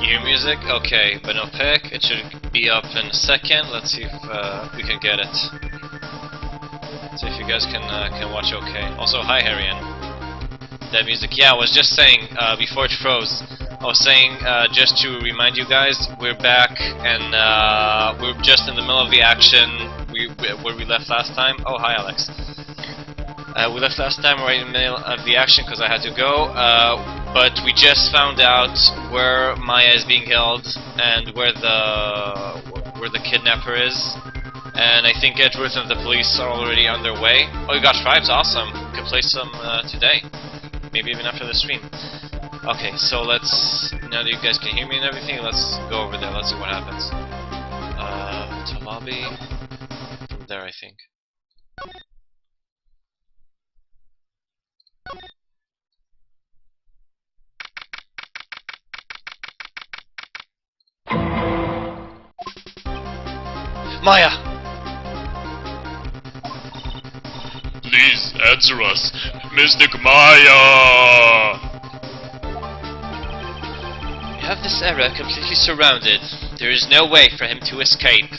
You hear music? Okay, but no pick. It should be up in a second. Let's see if we can get it. See if you guys can watch okay. Also, hi Harrian. That music. Yeah, I was just saying before it froze. I was saying just to remind you guys, we're back and we're just in the middle of the action where we left last time. Oh, hi Alex. We left last time right in the middle of the action because I had to go. But we just found out where Maya is being held and where the kidnapper is. And I think Edgeworth and the police are already on their way. Oh, you got tribes, awesome. We can play some today. Maybe even after the stream. Okay, so let's, now that you guys can hear me and everything, let's go over there, let's see what happens. To lobby, from there I think. Maya! Please answer us, Mystic Maya! You have this area completely surrounded. There is no way for him to escape.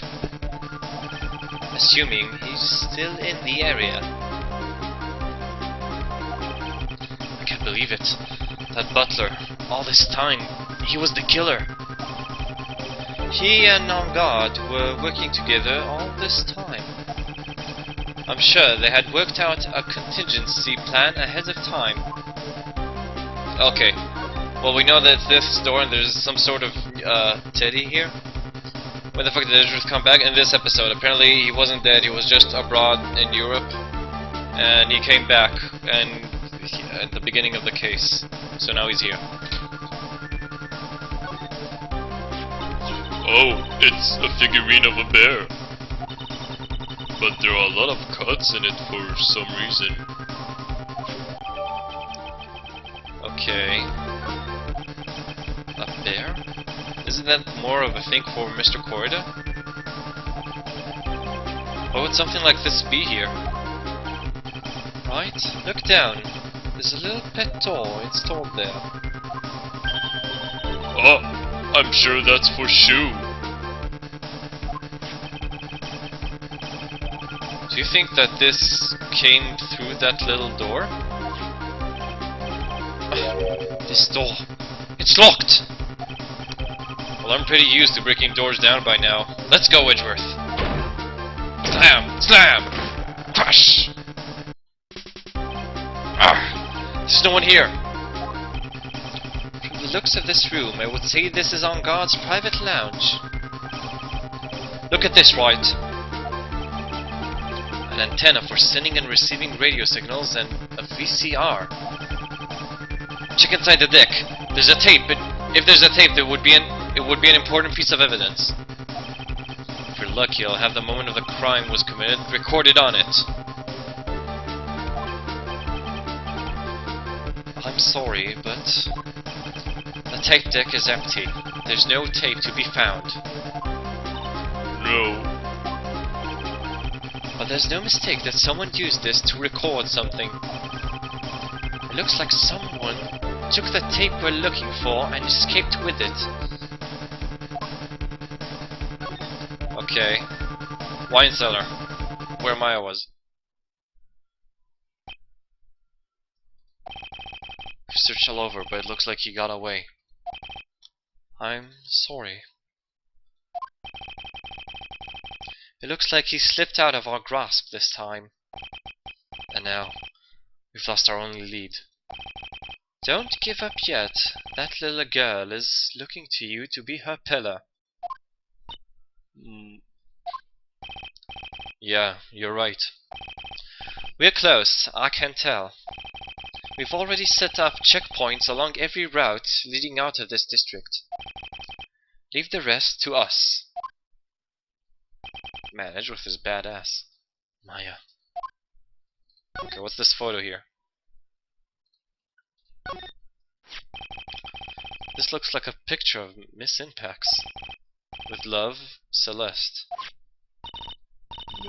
Assuming he's still in the area. I can't believe it. That butler, all this time, he was the killer. He and Nongard were working together all this time. I'm sure they had worked out a contingency plan ahead of time. Okay. Well, we know that this door and there's some sort of teddy here. When the fuck did Edgeworth come back? In this episode. Apparently he wasn't dead, he was just abroad in Europe. And he came back and at the beginning of the case. So now he's here. Oh, it's a figurine of a bear. But there are a lot of cuts in it for some reason. Okay. A bear? Isn't that more of a thing for Mr. Corda? Why would something like this be here? Right? Look down. There's a little pet toy installed there. Oh, I'm sure that's for Shu. Do you think that this came through that little door? This door. It's locked! Well, I'm pretty used to breaking doors down by now. Let's go, Edgeworth! Slam! Slam! Crush! There's no one here! From the looks of this room, I would say this is on God's private lounge. Look at this, Wright. An antenna for sending and receiving radio signals and a VCR. Check inside the deck. There's a tape. If there's a tape, it would be an important piece of evidence. If we're lucky, I'll have the moment of the crime was committed recorded on it. I'm sorry, but the tape deck is empty. There's no tape to be found. No. But there's no mistake that someone used this to record something. It looks like someone took the tape we're looking for and escaped with it. Okay. Wine cellar. Where Maya was. We searched all over, but it looks like he got away. I'm sorry. It looks like he slipped out of our grasp this time. And now, we've lost our only lead. Don't give up yet. That little girl is looking to you to be her pillar. Yeah, you're right. We're close, I can tell. We've already set up checkpoints along every route leading out of this district. Leave the rest to us. Man, Edgeworth is badass. Maya. Okay, what's this photo here? This looks like a picture of Miss Impax. With love, Celeste.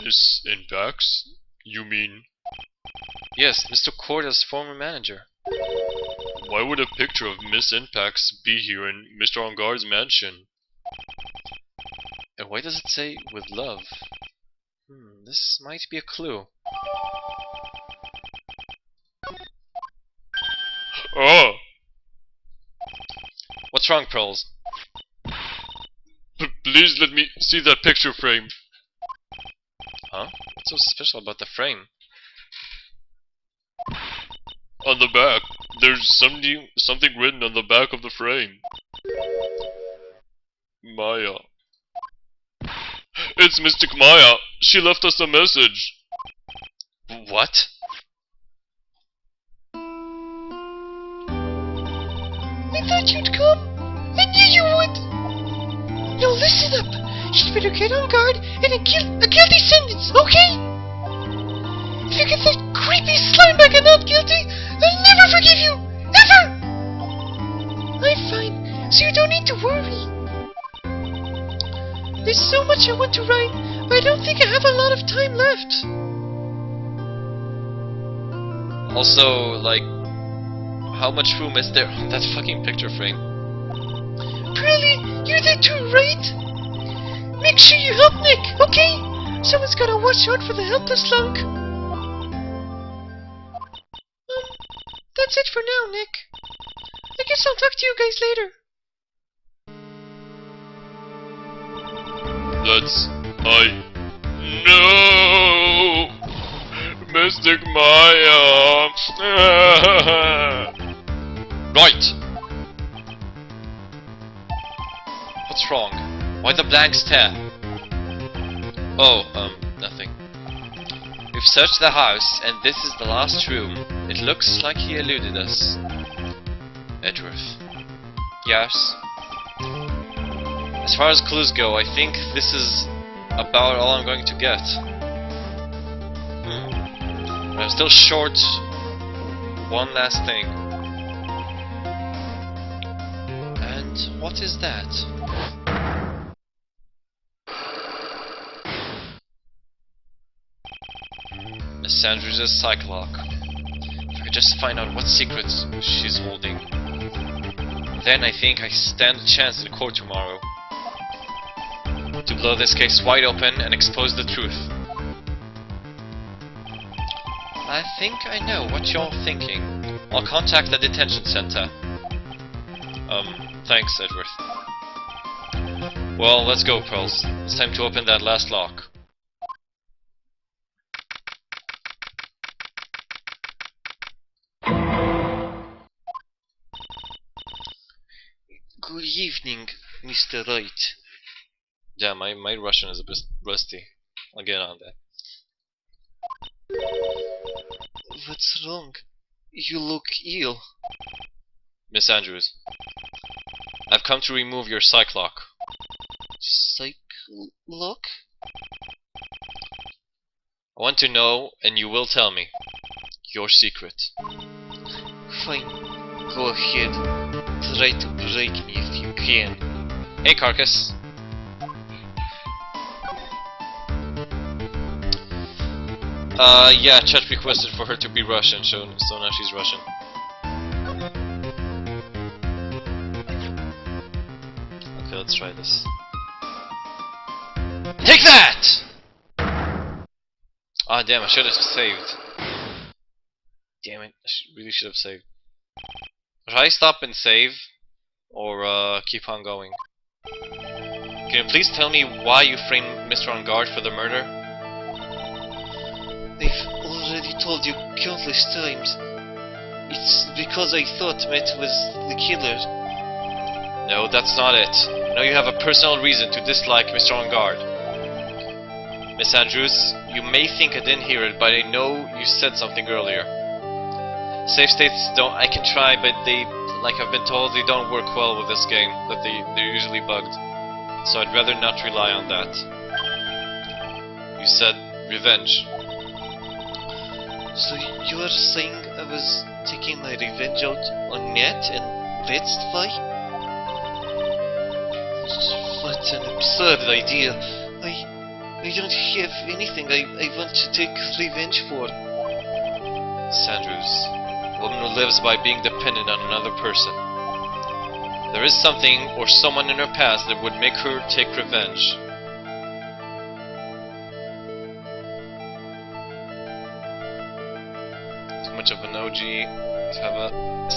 Miss Impax? You mean? Yes, Mr. Corda's former manager. Why would a picture of Miss Impax be here in Mr. Engarde's mansion? And why does it say with love? This might be a clue. Oh! What's wrong, Pearls? Please let me see that picture frame. Huh? What's so special about the frame? On the back, there's something written on the back of the frame. Maya. It's Mystic Maya. She left us a message. What? I thought you'd come. I knew you would. Now listen up. You'd better get on guard and kill a guilty sentence, okay? If you get that creepy slime bag and not guilty, I'll never forgive you! Ever! I'm fine, so you don't need to worry. There's so much I want to write, but I don't think I have a lot of time left. Also, like, how much room is there on that fucking picture frame? Pearly, you're there too, right? Make sure you help Nick, okay? Someone's gotta watch out for the helpless lunk. That's it for now, Nick. I guess I'll talk to you guys later. No! Mystic Maya! Right! What's wrong? Why the blank stare? Oh, nothing. We've searched the house, and this is the last room. It looks like he eluded us. Edgeworth. Yes? As far as clues go, I think this is about all I'm going to get. But I'm still short one last thing. And what is that? Miss Andrews' Cyclock. If I could just find out what secrets she's holding. Then I think I stand a chance in court tomorrow. To blow this case wide open and expose the truth. I think I know what you're thinking. I'll contact the detention center. Thanks, Edgeworth. Well, let's go, Pearls. It's time to open that last lock. Good evening, Mr. Wright. Yeah, my Russian is a bit rusty. I'll get on that. What's wrong? You look ill. Miss Andrews, I've come to remove your Cyclock. Cyclock? I want to know, and you will tell me, your secret. Fine. Go ahead. Try to break me if you can. Hey, Carcass. Yeah, chat requested for her to be Russian, so now she's Russian. Okay, let's try this. Take that! Ah, damn, I should have saved. Damn it, I really should have saved. Should I stop and save? Or, keep on going? Can you please tell me why you framed Mr. Engarde for the murder? I've already told you countless times. It's because I thought Matt was the killer. No, that's not it. I know you have a personal reason to dislike Mr. Engarde. Miss Andrews, you may think I didn't hear it, but I know you said something earlier. Save states I can try, but they, like I've been told, they don't work well with this game, that they're usually bugged. So I'd rather not rely on that. You said revenge. So you are saying I was taking my revenge out on Matt and that's why? What an absurd idea. I don't have anything I want to take revenge for. Sanders, A woman who lives by being dependent on another person. There is something or someone in her past that would make her take revenge. Too much of an OG to have a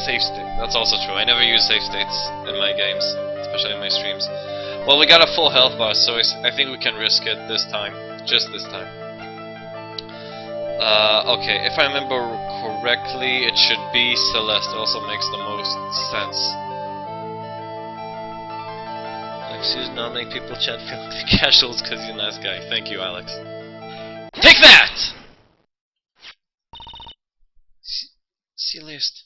save state. That's also true. I never use save states in my games, especially in my streams. Well, we got a full health bar, so I think we can risk it this time. Just this time. Okay, if I remember correctly, it should be Celeste. It also makes the most sense. Excuse not make people chat feeling casuals because you're a nice guy. Thank you, Alex. Take that! Celeste.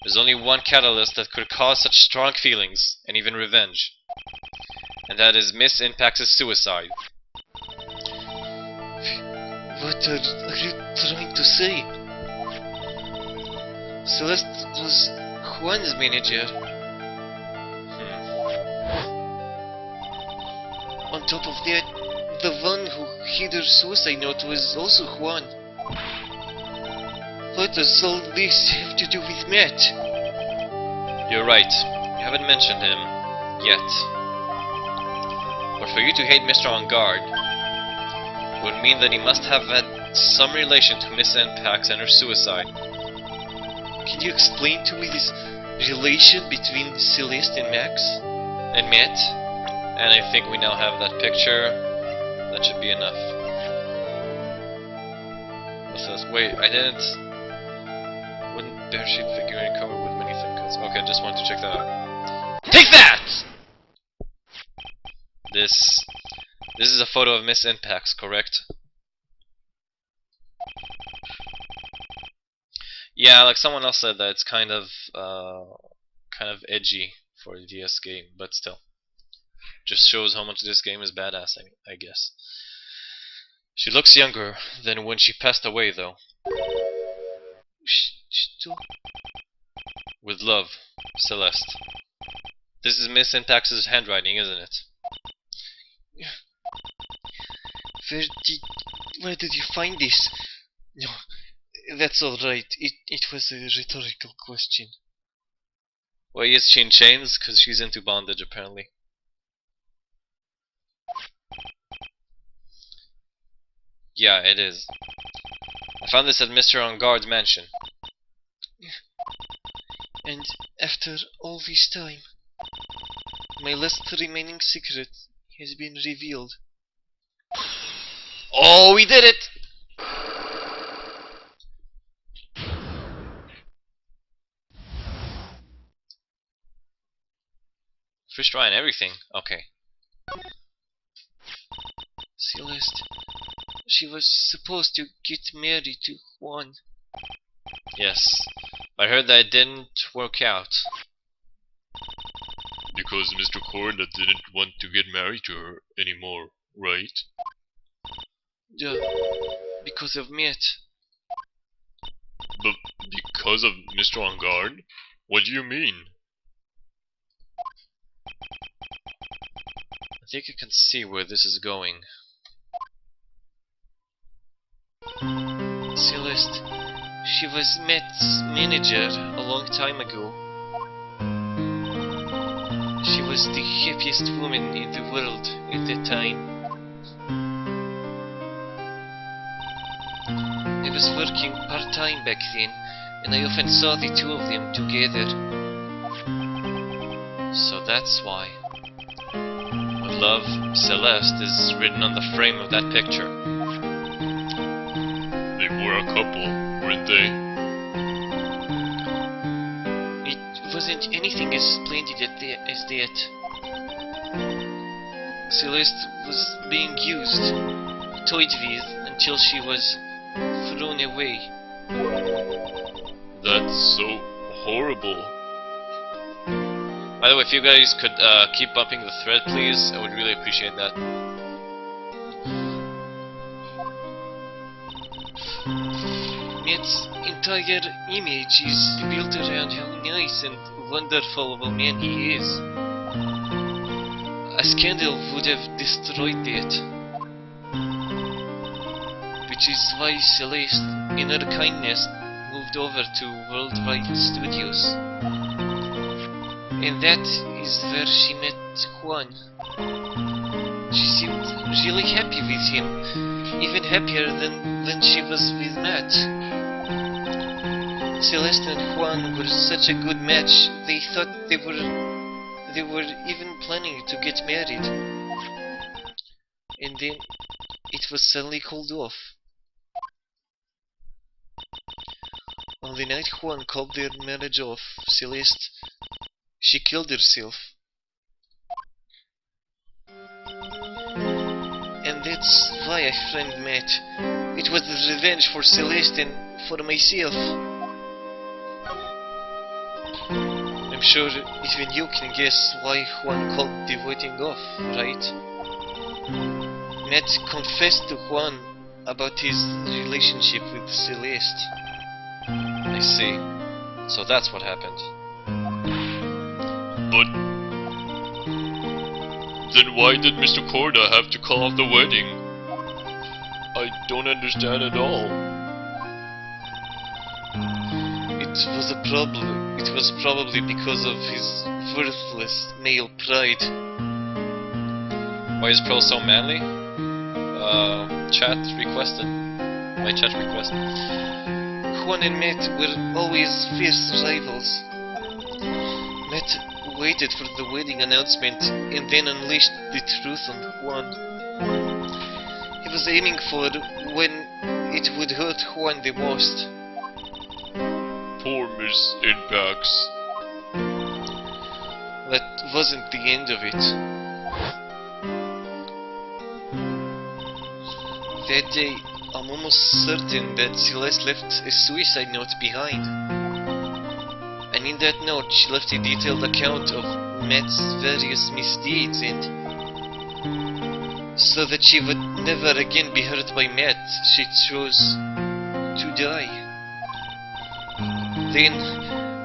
There's only one catalyst that could cause such strong feelings, and even revenge. And that is Miss Impax's suicide. What are you trying to say? Celeste was Juan's manager. On top of that, the one who hid her suicide note was also Juan. What does all this have to do with Matt? You're right. You haven't mentioned him yet. But for you to hate Mr. On Guard would mean that he must have had some relation to Miss Impax and her suicide. Can you explain to me this relation between Celeste and Max? And Matt? And I think we now have that picture. That should be enough. What's this? Wait, I didn't... Wouldn't bear sheet figurine covered with many thin cuts. Okay, just wanted to check that out. Take that! This is a photo of Miss Impax, correct? Yeah, like someone else said that it's kind of edgy for a DS game, but still. Just shows how much this game is badass, I guess. She looks younger than when she passed away, though. With love, Celeste. This is Miss Impax's handwriting, isn't it? Where did you find this? No, that's alright. It was a rhetorical question. Well, is she in chains? Because she's into bondage, apparently. Yeah, it is. I found this at Mr. On Guard's mansion. And after all this time, my last remaining secret has been revealed. Oh, we did it! First try and everything. Okay. Celeste, she was supposed to get married to Juan. Yes, but I heard that it didn't work out. Because Mr. Corda didn't want to get married to her anymore, right? Yeah, because of Matt. But because of Mr. On Guard? What do you mean? I think I can see where this is going. Celeste, she was Matt's manager a long time ago. She was the happiest woman in the world at that time. I was working part-time back then, and I often saw the two of them together. So that's why. With love, Celeste is written on the frame of that picture. They were a couple, weren't they? It wasn't anything as splendid as that. Celeste was being used, toyed with, until she was thrown away. That's so horrible. By the way, if you guys could keep bumping the thread, please, I would really appreciate that. Matt's entire image is built around how nice and wonderful of a man he is. A scandal would have destroyed that. Which is why Celeste, in her kindness, went over to Wright Studios. And that is where she met Juan. She seemed really happy with him, even happier than when she was with Matt. Celeste and Juan were such a good match, they thought they were even planning to get married. And then it was suddenly called off. On the night Juan called their marriage off, Celeste, she killed herself. And that's why I framed Matt. It was the revenge for Celeste and for myself. I'm sure even you can guess why Juan called the wedding off, right? Matt confessed to Juan about his relationship with Celeste. I see. So that's what happened. But then why did Mr. Corda have to call off the wedding? I don't understand at all. It was probably because of his worthless male pride. Why is Pro so manly? Chat requested. My chat request. Juan and Matt were always fierce rivals. Matt waited for the wedding announcement and then unleashed the truth on Juan. He was aiming for when it would hurt Juan the most. Poor Miss Inpax. That wasn't the end of it. That day, I'm almost certain that Celeste left a suicide note behind. And in that note, she left a detailed account of Matt's various misdeeds, and so that she would never again be hurt by Matt, she chose to die. Then,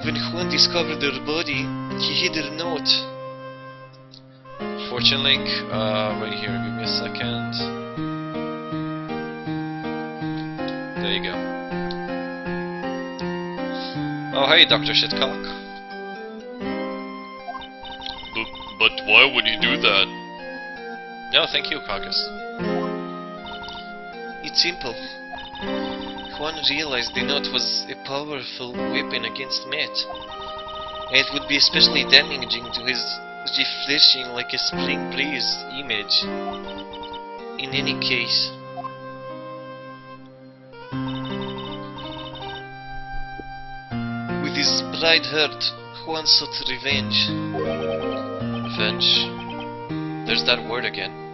when Juan discovered her body, he hid her note. Fortune link, right here, give me a second. There you go. Oh hey, Dr. Shitcock. But why would he do that? No, thank you, Caucus. It's simple. Juan realized the note was a powerful weapon against Matt, and it would be especially damaging to his refreshing like a spring breeze image. In any case, with his pride hurt, Juan sought revenge. Revenge. There's that word again.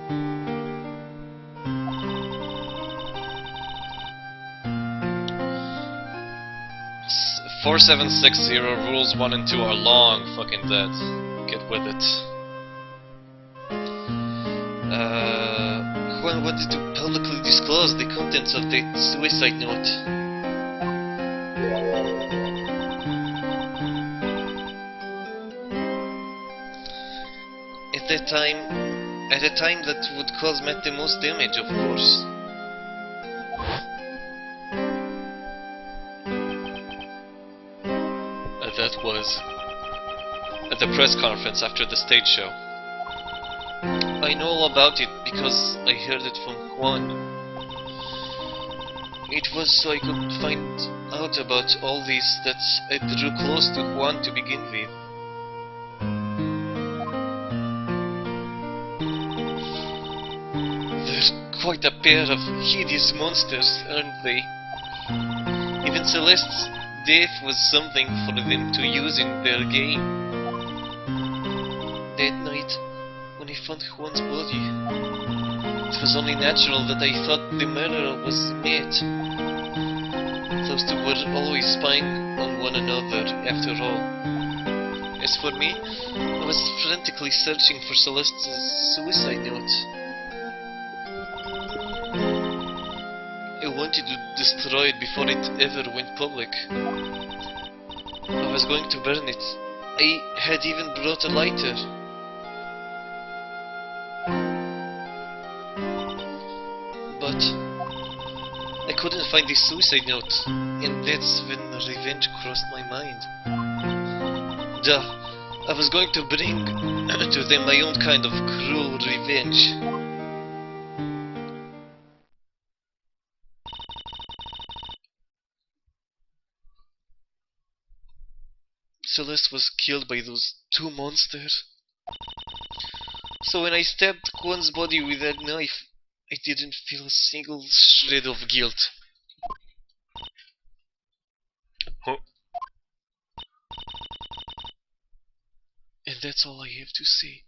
4760 rules 1 and 2 are long fucking dead. Get with it. Juan wanted to publicly disclose the contents of the suicide note. At a time that would cause Matt the most damage, of course. That was at the press conference after the stage show. I know all about it because I heard it from Juan. It was so I could find out about all this that I drew close to Juan to begin with. They're quite a pair of hideous monsters, aren't they? Even Celeste's death was something for them to use in their game. That night, when I found Juan's body, it was only natural that I thought the murderer was Matt. Those two were always spying on one another, after all. As for me, I was frantically searching for Celeste's suicide note. I wanted to destroy it before it ever went public. I was going to burn it. I had even brought a lighter. But I couldn't find the suicide note, and that's when revenge crossed my mind. Duh, I was going to bring to them my own kind of cruel revenge. Celeste was killed by those two monsters. So when I stabbed Kwon's body with that knife, I didn't feel a single shred of guilt. Huh? And that's all I have to say.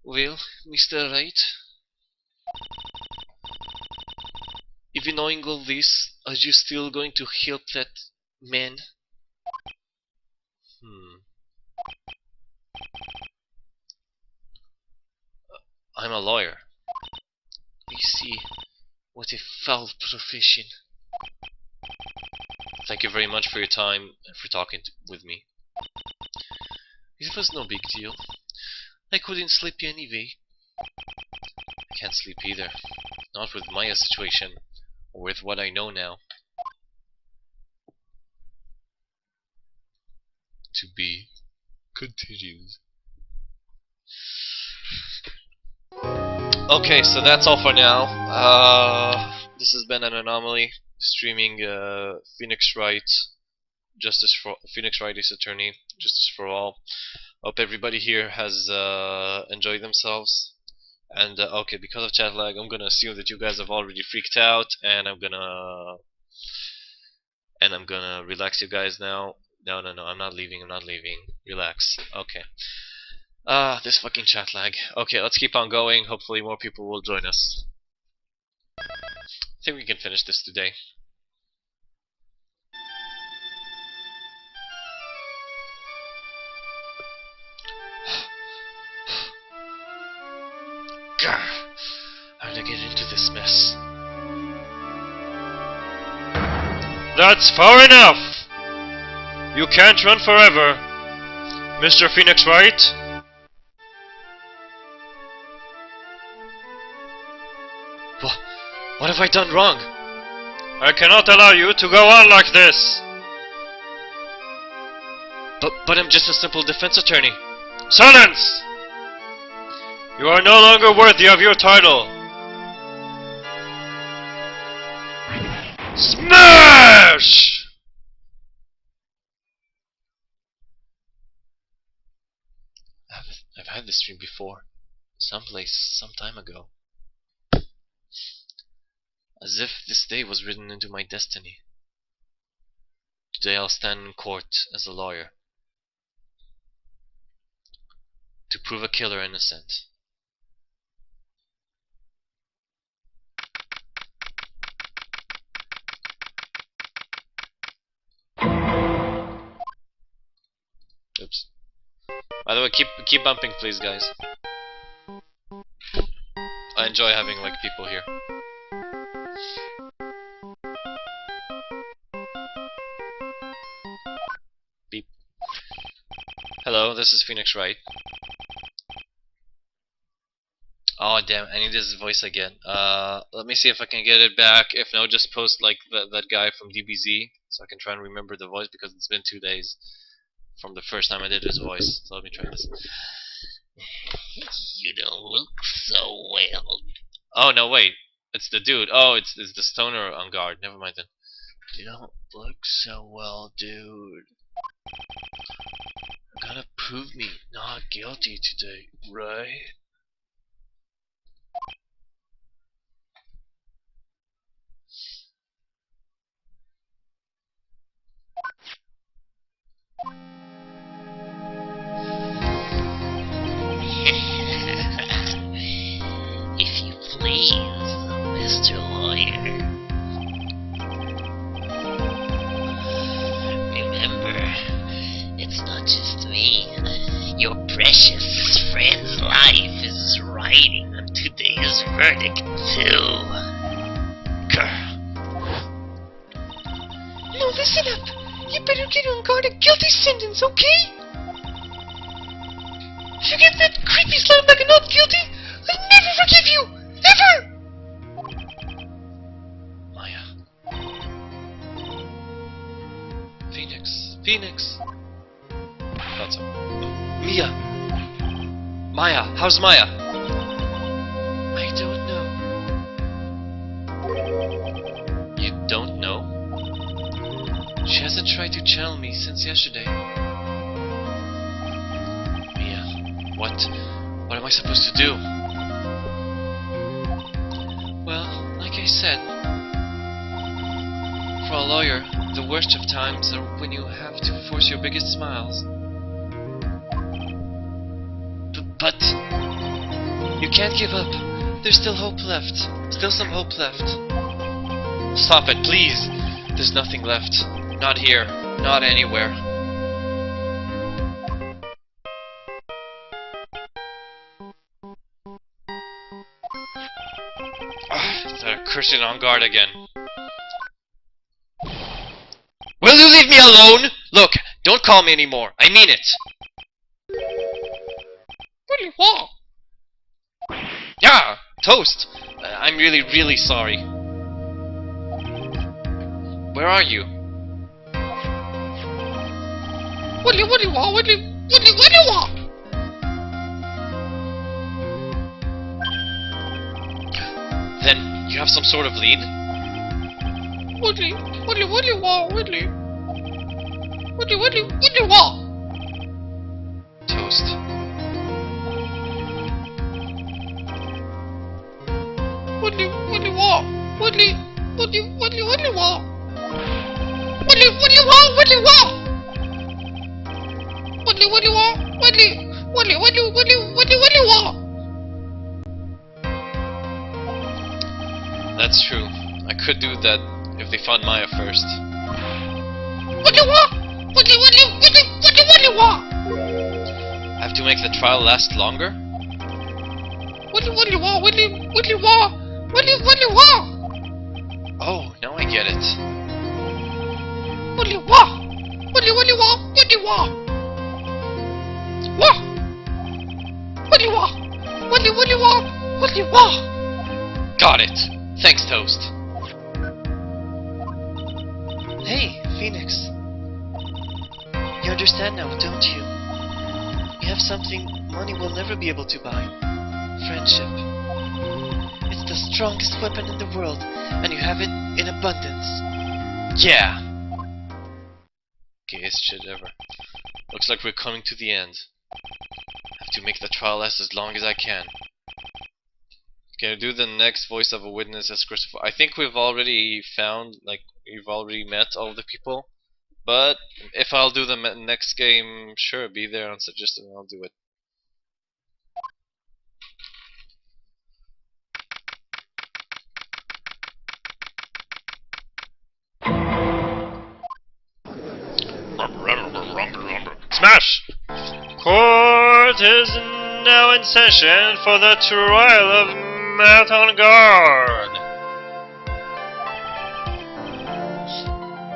Well, Mr. Wright, even knowing all this, are you still going to help that man? I'm a lawyer. I see. What a foul profession. Thank you very much for your time and for talking with me. It was no big deal. I couldn't sleep anyway. I can't sleep either. Not with Maya's situation, or with what I know now. To be continued. Okay, so that's all for now. This has been an anomaly, streaming Phoenix Wright, Phoenix Wright Ace Attorney, Justice for All. Hope everybody here has enjoyed themselves. And okay, because of chat lag, I'm gonna assume that you guys have already freaked out, and I'm gonna relax you guys now. No, I'm not leaving. Relax. Okay. This fucking chat lag. Okay, let's keep on going. Hopefully more people will join us. I think we can finish this today. How did I get into this mess? That's far enough! You can't run forever, Mr. Phoenix Wright. What have I done wrong? I cannot allow you to go on like this. But I'm just a simple defense attorney. Silence! You are no longer worthy of your title. Smash! I've had this dream before. Someplace, some time ago. As if this day was written into my destiny. Today I'll stand in court as a lawyer. To prove a killer innocent. Oops. By the way, keep bumping please, guys. I enjoy having like people here. Beep. Hello, this is Phoenix Wright. Oh damn, I need his voice again. Let me see if I can get it back. If no, just post like that guy from DBZ, so I can try and remember the voice, because it's been 2 days from the first time I did his voice. So let me try this. You don't look so well. Oh no, wait, it's the dude. Oh, it's the stoner on guard. Never mind then. You don't look so well, dude. You're gonna prove me not guilty today, right? If you please, Mr. Lawyer. Remember, it's not just me. Your precious friend's life is riding on today's verdict, too. Now listen up. You better get on guard a guilty sentence, okay? If you get that creepy slapback and not guilty, I'll never forgive you! Ever! Maya. Phoenix. Phoenix! Thought so. Mia! Maya! How's Maya? I don't know. You don't know? She hasn't tried to channel me since yesterday. Mia, what am I supposed to do? Well, like I said, for a lawyer, the worst of times are when you have to force your biggest smiles. But you can't give up. There's still hope left. Still some hope left. Stop it, please. There's nothing left. Not here. Not anywhere. That cursing on guard again. Will you leave me alone? Look, don't call me anymore. I mean it. What do you want? Yeah, Toast. I'm really, really sorry. Where are you? What do you want? What do you want? Then you have some sort of lead? What do you want? What do you want? Toast. What do you want? What do you want? What do you want? What do you want? That's true. I could do that if they found Maya first. What do you want? What do you want? Have to make the trial last longer? What do you want? Oh, now I get it. What do you want? What do you want? Got it. Thanks, Toast. Hey, Phoenix. You understand now, don't you? You have something money will never be able to buy. Friendship. It's the strongest weapon in the world, and you have it in abundance. Yeah. Gayest shit ever. Looks like we're coming to the end. Have to make the trial last as long as I can. Can I do the next voice of a witness as Christopher? I think we've already found, like, we've already met all the people. But if I'll do the next game, sure, be there on suggested and I'll do it. Smash! Court is now in session for the trial of Matt on Guard.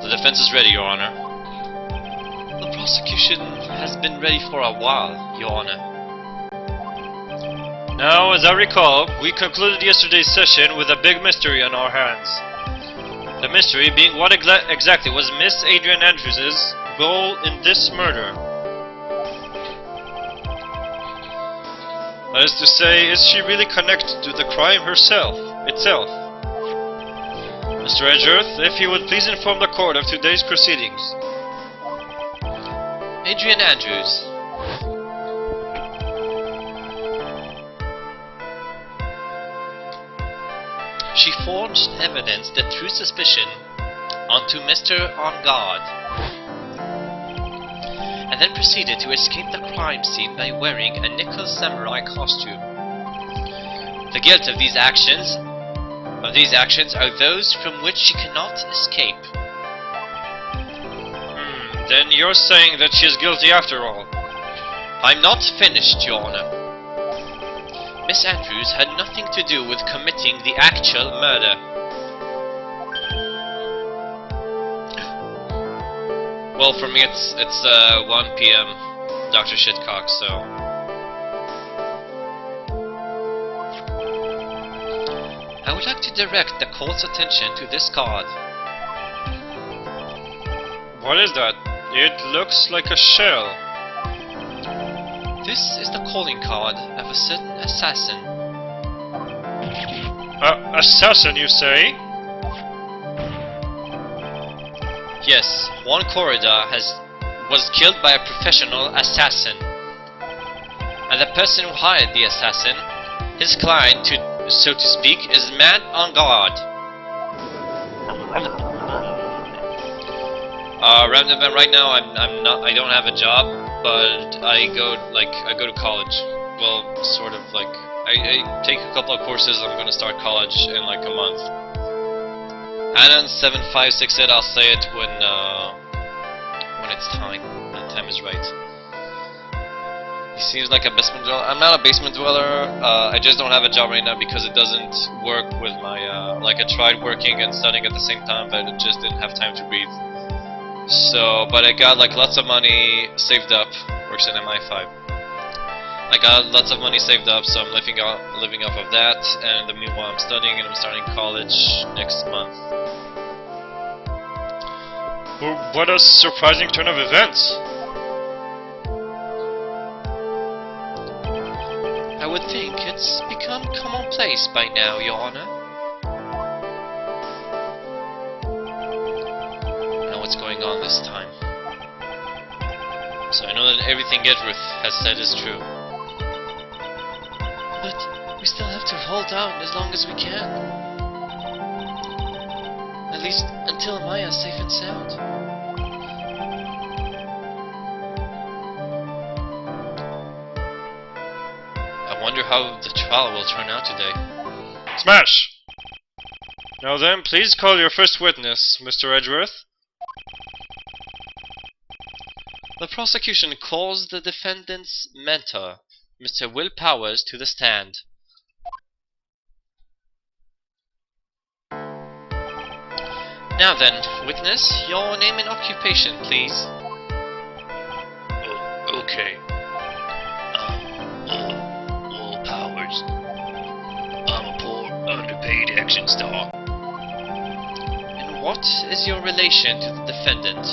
The defense is ready, Your Honor. The prosecution has been ready for a while, Your Honor. Now, as I recall, we concluded yesterday's session with a big mystery on our hands. The mystery being what exactly was Miss Adrian Andrews' role in this murder. That is to say, is she really connected to the crime itself? Mr. Edgeworth, if you would please inform the court of today's proceedings. Adrian Andrews. She forged evidence that threw suspicion onto Mr. On Guard, and then proceeded to escape the crime scene by wearing a nickel samurai costume. The guilt of these actions are those from which she cannot escape. Then you're saying that she is guilty after all. I'm not finished, Your Honor. Miss Andrews had nothing to do with committing the actual murder. Well, for me it's 1 PM, Dr. Shitcock, so... I would like to direct the court's attention to this card. What is that? It looks like a shell. This is the calling card of a certain assassin. Assassin, you say? Yes, one corridor was killed by a professional assassin. And the person who hired the assassin, his client, so to speak, is mad on guard. Random event right now. I don't have a job, but I go to college. Well, sort of like I take a couple of courses. I'm gonna start college in like a month. And on 7568, I'll say it when it's time. When the time is right. He seems like a basement dweller. I'm not a basement dweller. I just don't have a job right now because it doesn't work with my like I tried working and studying at the same time, but it just didn't have time to breathe. So, but I got like lots of money saved up. Works in MI5. I got lots of money saved up, so I'm living off of that. And in the meanwhile, I'm studying and I'm starting college next month. What a surprising turn of events! I would think it's become commonplace by now, Your Honor. I know what's going on this time. So I know that everything Edruth has said is true. But we still have to hold out as long as we can. At least until Amaya's safe and sound. I wonder how the trial will turn out today. Smash! Now then, please call your first witness, Mr. Edgeworth. The prosecution calls the defendant's mentor, Mr. Will Powers, to the stand. Now then, witness, your name and occupation, please. Okay. Will Powers. I'm a poor, underpaid action star. And what is your relation to the defendant?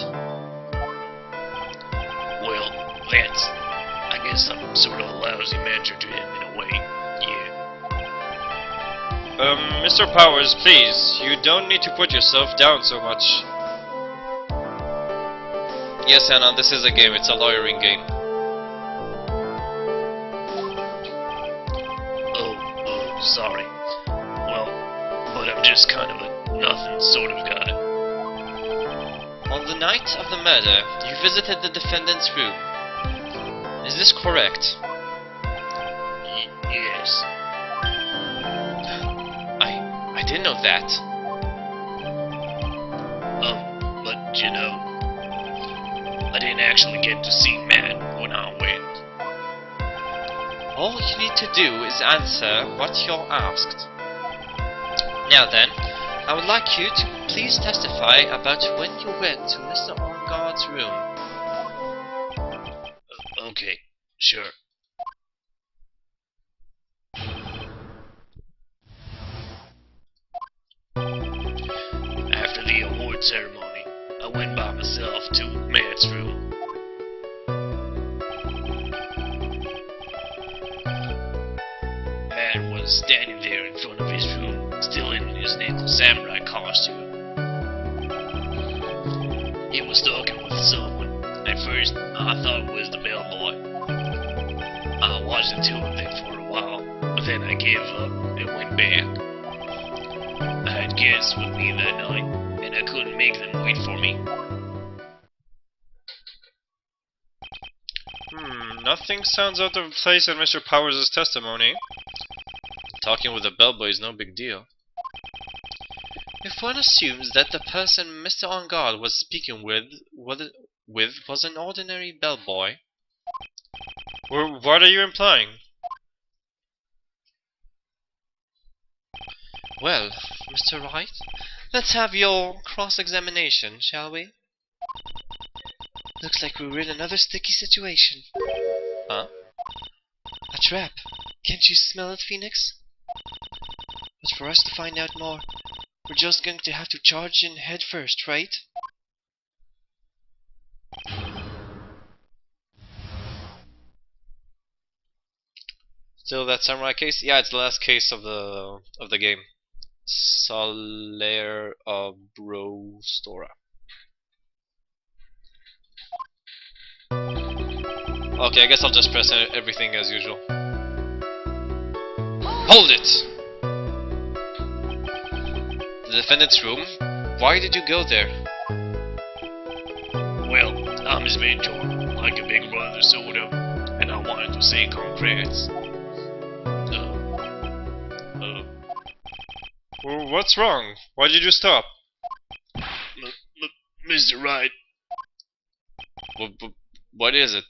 Well, that's... I guess I'm sort of a lousy mentor to him in a way. Yeah. Mr. Powers, please, you don't need to put yourself down so much. Yes, Anna, this is a game. It's a lawyering game. Oh, sorry. Well, but I'm just kind of a nothing sort of guy. On the night of the murder, you visited the defendant's room. Is this correct? Yes. I didn't know that. But you know, I didn't actually get to see Matt when I went. All you need to do is answer what you're asked. Now then, I would like you to please testify about when you went to Mr. Orgard's room. Okay, sure. After the award ceremony, I went by myself to Matt's room. Matt was standing there in front of his room, still in his nickel samurai costume. He was talking with someone. At first, I thought it was the bellboy. I watched him do it for a while, but then I gave up and went back. I had guests with me that night, and I couldn't make them wait for me. Nothing sounds out of place in Mr. Powers' testimony. Talking with a bellboy is no big deal. If one assumes that the person Mr. Orgard was speaking with was an ordinary bellboy, What are you implying? well, Mr. Wright, let's have your cross-examination, shall we? Looks like we're in another sticky situation. Huh? A trap. Can't you smell it, Phoenix? But for us to find out more, we're just going to have to charge in head first, right? Still that samurai case? Yeah, it's the last case of the game. Solaire Brostora. Okay, I guess I'll just press everything as usual. Hold it! The defendant's room? Why did you go there? Well, I'm his mentor, like a big brother sort of, and I wanted to say congrats. Well, what's wrong? Why did you stop? Mr. Wright, What is it?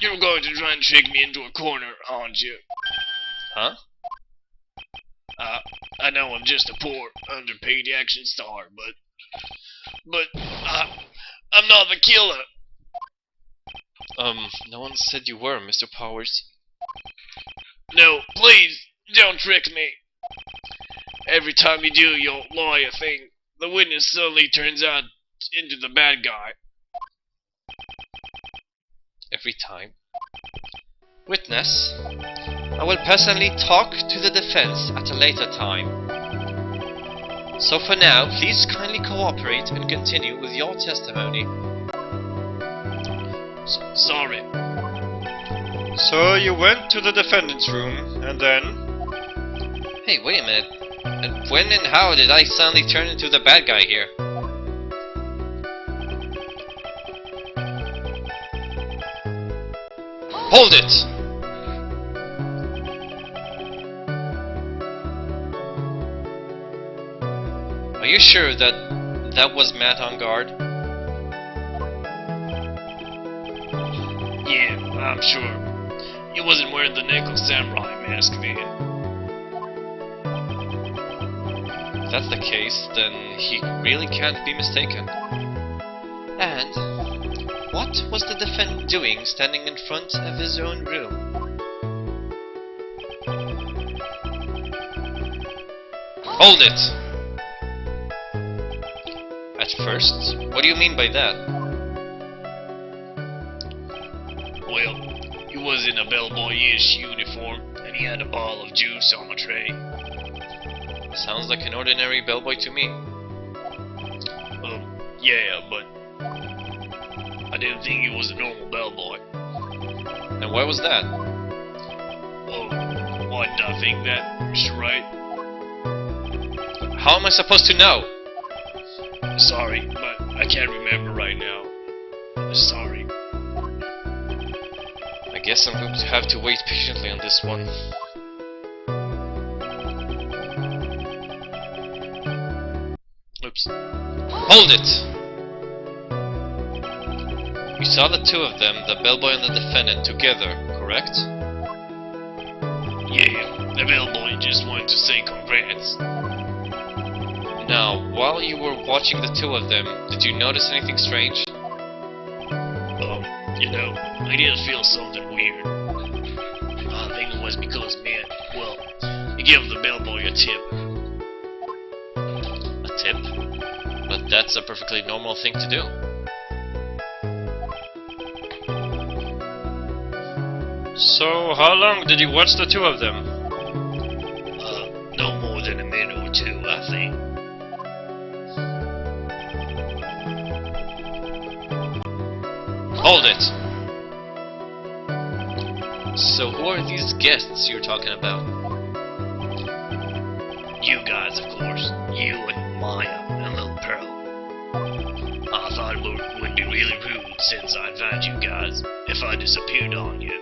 you're going to try and trick me into a corner, aren't you? Huh? I know I'm just a poor, underpaid action star, but I'm not the killer. No one said you were, Mr. Powers. No, please, don't trick me. Every time you do your lawyer thing, the witness suddenly turns out into the bad guy. Every time. Witness, I will personally talk to the defense at a later time. So for now, please kindly cooperate and continue with your testimony. Sorry. So you went to the defendant's room, and then? Hey, wait a minute. And when and how did I suddenly turn into the bad guy here? Hold it! Are you sure that was Matt on guard? Yeah, I'm sure. He wasn't wearing the Nickel Samurai mask then. If that's the case, then he really can't be mistaken. And what was the defendant doing standing in front of his own room? Hold it! At first? What do you mean by that? Well, he was in a bellboy-ish uniform, and he had a bottle of juice on a tray. Sounds like an ordinary bellboy to me. Yeah, but I didn't think he was a normal bellboy. And why was that? Why did I think that, Mr. Wright? How am I supposed to know? Sorry, but I can't remember right now. Sorry. I guess I'm going to have to wait patiently on this one. Oops. Hold it! You saw the two of them, the bellboy and the defendant, together, correct? Yeah, the bellboy just wanted to say congrats. Now, while you were watching the two of them, did you notice anything strange? You know, I did feel something weird. I think it was because Matt, well, he gave the bellboy a tip. A tip? But that's a perfectly normal thing to do. So, how long did you watch the two of them? No more than a minute or two, I think. Hold it! So who are these guests you're talking about? You guys, of course. You and Maya and Little Pearl. I thought it would be really rude since I found you guys if I disappeared on you.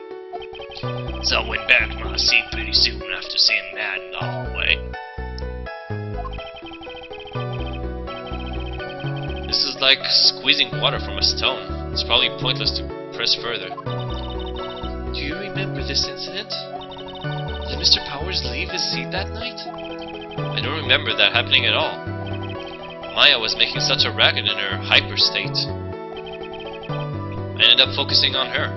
So I went back to my seat pretty soon after seeing Matt in the hallway. This is like squeezing water from a stone. It's probably pointless to press further. Do you remember this incident? Did Mr. Powers leave his seat that night? I don't remember that happening at all. Maya was making such a racket in her hyper state. I ended up focusing on her.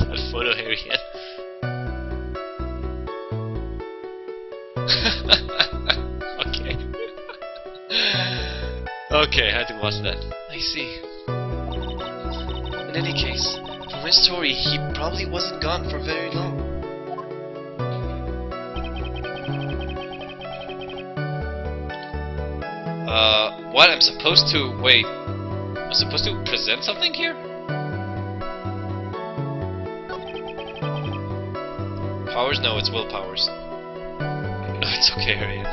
That photo area. Okay. Okay, I had to watch that. I see. In any case, from his story, he probably wasn't gone for very long. What? I'm supposed to... Wait. I'm supposed to present something here? Powers? No, it's will powers. No, it's okay, Harriet.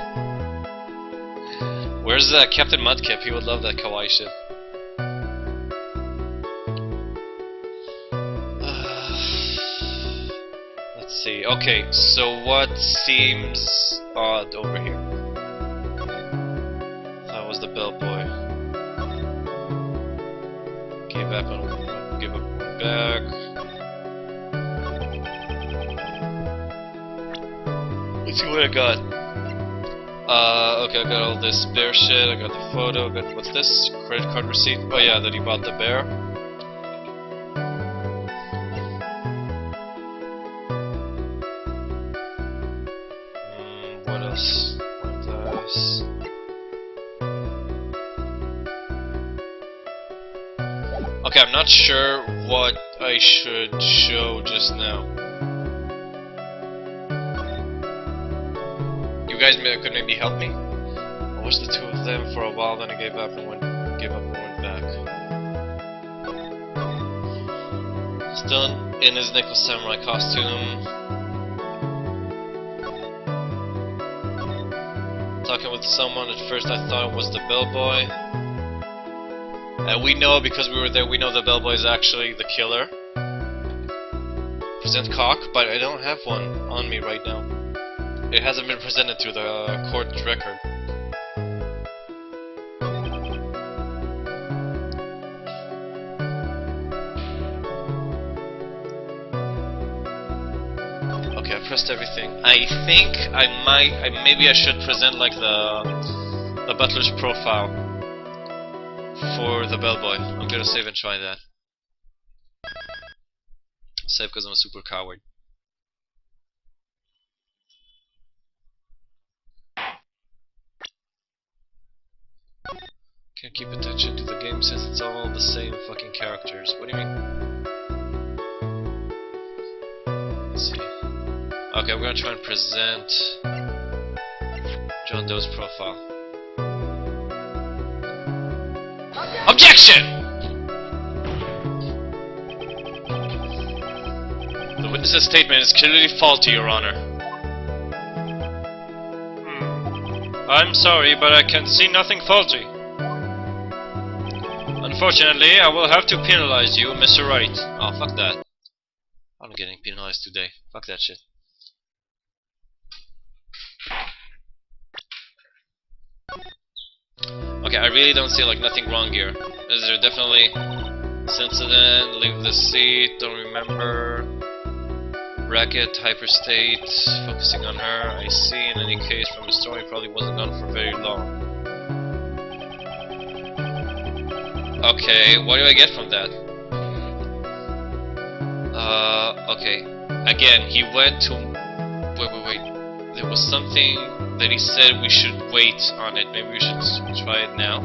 Where's Captain Mudkip? He would love that kawaii shit. Let's see. Okay, so what seems odd over here? That was the bellboy. Give up one back. Let's see what I got. Okay, I got all this bear shit, I got the photo, what's this? Credit card receipt? Oh yeah, that he bought the bear. What else? What else? Okay, I'm not sure what I should show just now. You guys could maybe help me? I watched the two of them for a while, then I gave up and went back. Still in his Nickel Samurai costume. Talking with someone, at first I thought it was the bellboy. And we know, because we were there, we know the bellboy is actually the killer. Present cock, but I don't have one on me right now. It hasn't been presented through the court record. Okay, I pressed everything. I think maybe I should present like the butler's profile for the bellboy. I'm gonna save and try that. Save because I'm a super coward. Can't keep attention to the game since it's all the same fucking characters. What do you mean? Let's see. Okay, we're gonna try and present John Doe's profile. Objection! The witness's statement is clearly faulty, Your Honor. I'm sorry, but I can see nothing faulty. Unfortunately, I will have to penalize you, Mr. Wright. Oh, fuck that. I'm not getting penalized today. Fuck that shit. Okay, I really don't see like nothing wrong here. Is there definitely this incident, leave the seat, don't remember, racket, hyperstate, focusing on her, I see. In any case, from the story, probably wasn't gone for very long. Okay, what do I get from that? Okay. Again, he went to... Wait. There was something that he said we should wait on it. Maybe we should try it now?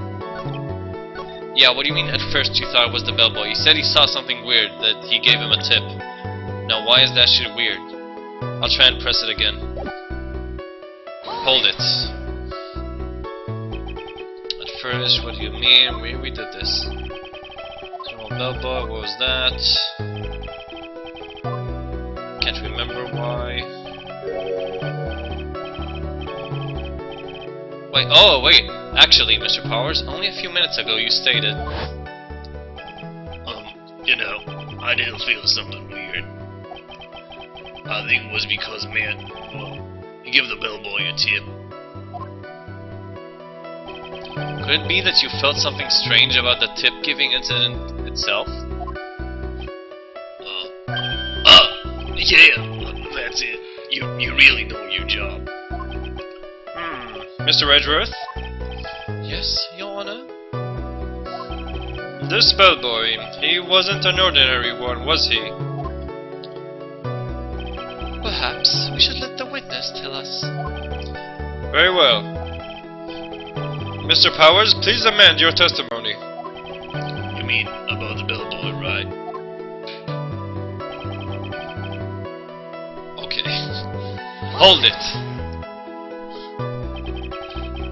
Yeah, what do you mean at first you thought it was the bellboy? He said he saw something weird, that he gave him a tip. Now, why is that shit weird? I'll try and press it again. Hold it. First, what do you mean? We did this. General Bellboy, what was that? Can't remember why. Wait, oh wait! Actually, Mr. Powers, only a few minutes ago you stated... You know, I didn't feel something weird. I think it was because, man, well, you give the bellboy a tip. Could it be that you felt something strange about the tip-giving incident itself? Yeah, that's it. You really know your job. Mr. Edgeworth? Yes, Your Honor? This bellboy, he wasn't an ordinary one, was he? Perhaps we should let the witness tell us. Very well. Mr. Powers, please amend your testimony. You mean about the bellboy, right? Okay. Hold it!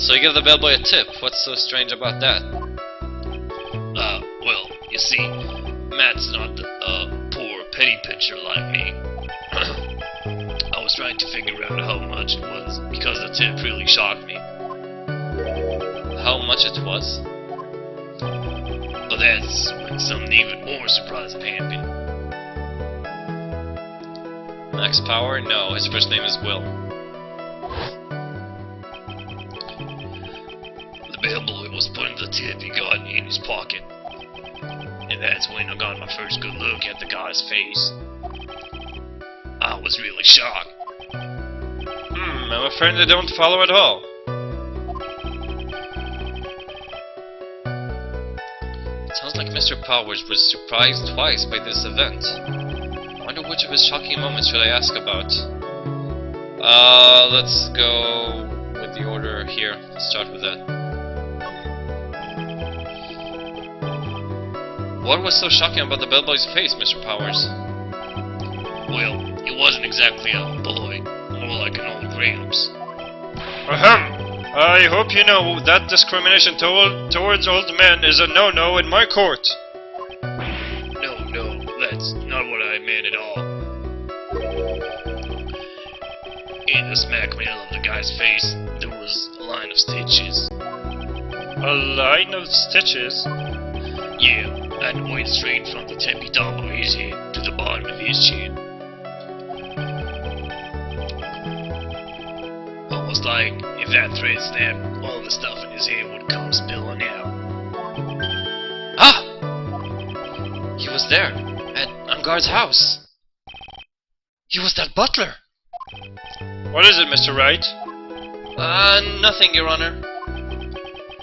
So you give the bellboy a tip. What's so strange about that? Well, you see, Matt's not a poor petty pitcher like me. I was trying to figure out how much it was because the tip really shocked me. How much it was? But that's when something even more surprising happened. Max Power? No, his first name is Will. The bellboy was putting the tip he got in his pocket. And that's when I got my first good look at the guy's face. I was really shocked. I'm afraid I don't follow at all. It sounds like Mr. Powers was surprised twice by this event. I wonder which of his shocking moments should I ask about. Let's go with the order here. Let's start with that. What was so shocking about the bellboy's face, Mr. Powers? Well, he wasn't exactly a boy, more like an old gramps. Ahem! I hope you know that discrimination towards old men is a no-no in my court. No, that's not what I meant at all. In the smack middle of the guy's face, there was a line of stitches. A line of stitches? Yeah, that went straight from the tippy top of his head to the bottom of his chin. Almost like if that thread snapped, all the stuff in his head would come spilling out. Ah! He was there, at Unguard's house. He was that butler. What is it, Mr. Wright? Nothing, Your Honor.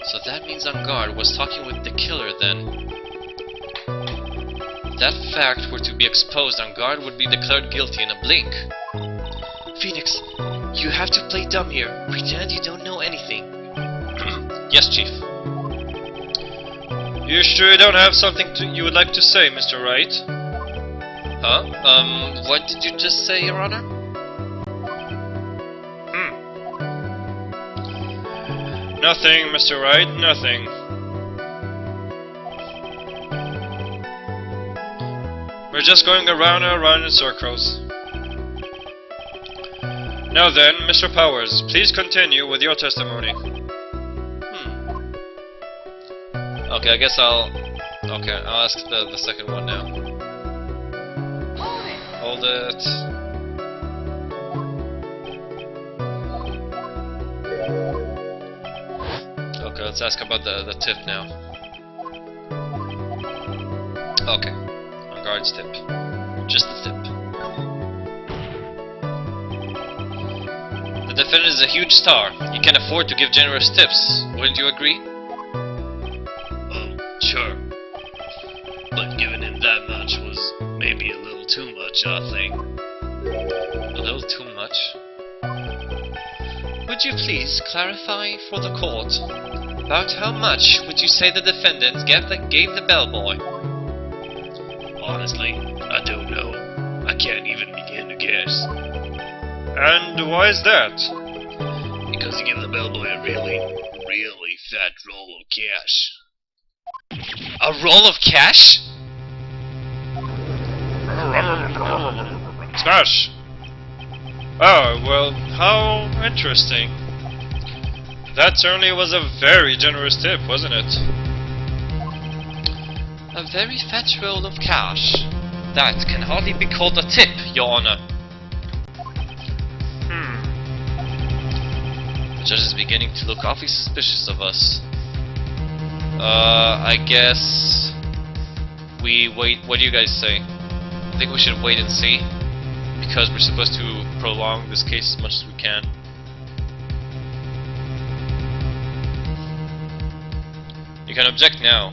So that means Ungard was talking with the killer then. If that fact were to be exposed, Ungard would be declared guilty in a blink. Phoenix, you have to play dumb here. Pretend you don't know anything. Yes, Chief. You sure you don't have something you would like to say, Mr. Wright? Huh? What did you just say, Your Honor? Nothing, Mr. Wright, nothing. We're just going around and around in circles. Now then, Mr. Powers, please continue with your testimony. Okay, I guess I'll ask the second one now. Hold it. Okay, let's ask about the tip now. Okay, on guard's tip. Just the tip. The defendant is a huge star. He can afford to give generous tips. Wouldn't you agree? Sure. But giving him that much was maybe a little too much, I think. A little too much? Would you please clarify for the court about how much would you say the defendant gave the bellboy? Honestly, I don't know. I can't even begin to guess. And why is that? Because he gave the bellboy a really fat roll of cash. A roll of cash? Smash! Oh, well, how interesting. That certainly was a very generous tip, wasn't it? A very fat roll of cash. That can hardly be called a tip, Your Honor. The judge is beginning to look awfully suspicious of us. I guess we wait. What do you guys say? I think we should wait and see, because we're supposed to prolong this case as much as we can. You can object now,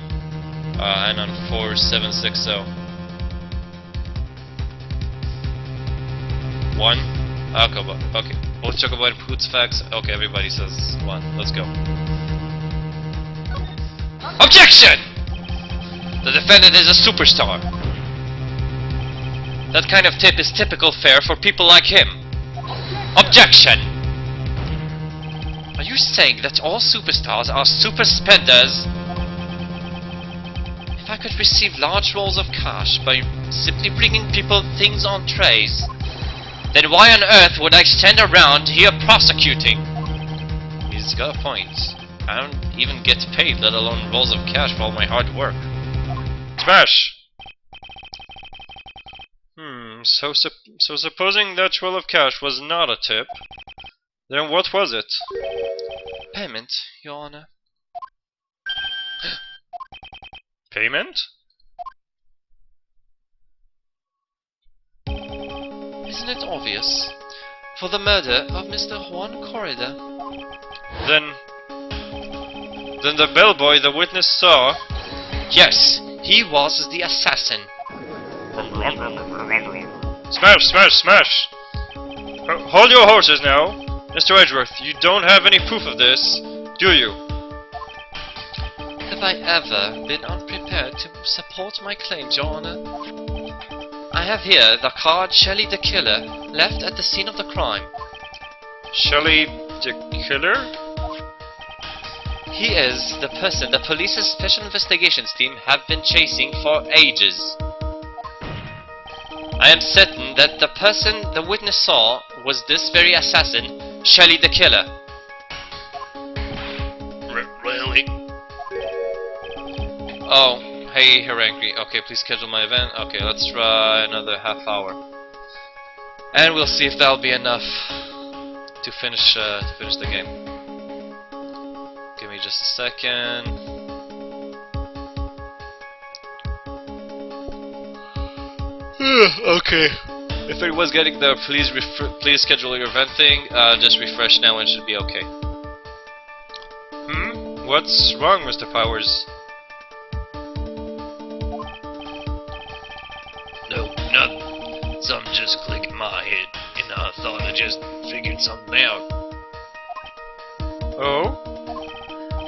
and on 4760. 1. Okay, both Chocobo and Poots facts. Okay, everybody says 1. Let's go. Objection! The defendant is a superstar. That kind of tip is typical fare for people like him. Objection! Are you saying that all superstars are super spenders? If I could receive large rolls of cash by simply bringing people things on trays, then why on earth would I stand around here prosecuting? He's got a point. I don't even get paid, let alone rolls of cash for all my hard work. Smash! So supposing that roll of cash was not a tip, then what was it? Payment, Your Honor. Payment? Isn't it obvious? For the murder of Mr. Juan Corrida. Then the bellboy the witness saw... Yes, he was the assassin. Smash, smash, smash! Hold your horses now. Mr. Edgeworth, you don't have any proof of this, do you? Have I ever been unprepared to support my claims, Your Honor? I have here the card Shelley the Killer left at the scene of the crime. Shelley the Killer? He is the person the police's special investigations team have been chasing for ages. I am certain that the person the witness saw was this very assassin, Shelley the Killer. Really? Oh, hey, Herangry. Okay, please schedule my event. Okay, let's try another half hour. And we'll see if that'll be enough to finish the game. Give me just a second. Okay. If it was getting there, please schedule your event thing. Just refresh now and it should be okay. What's wrong, Mr. Powers? No, nothing. Something just clicked in my head, and I thought I just figured something out. Oh?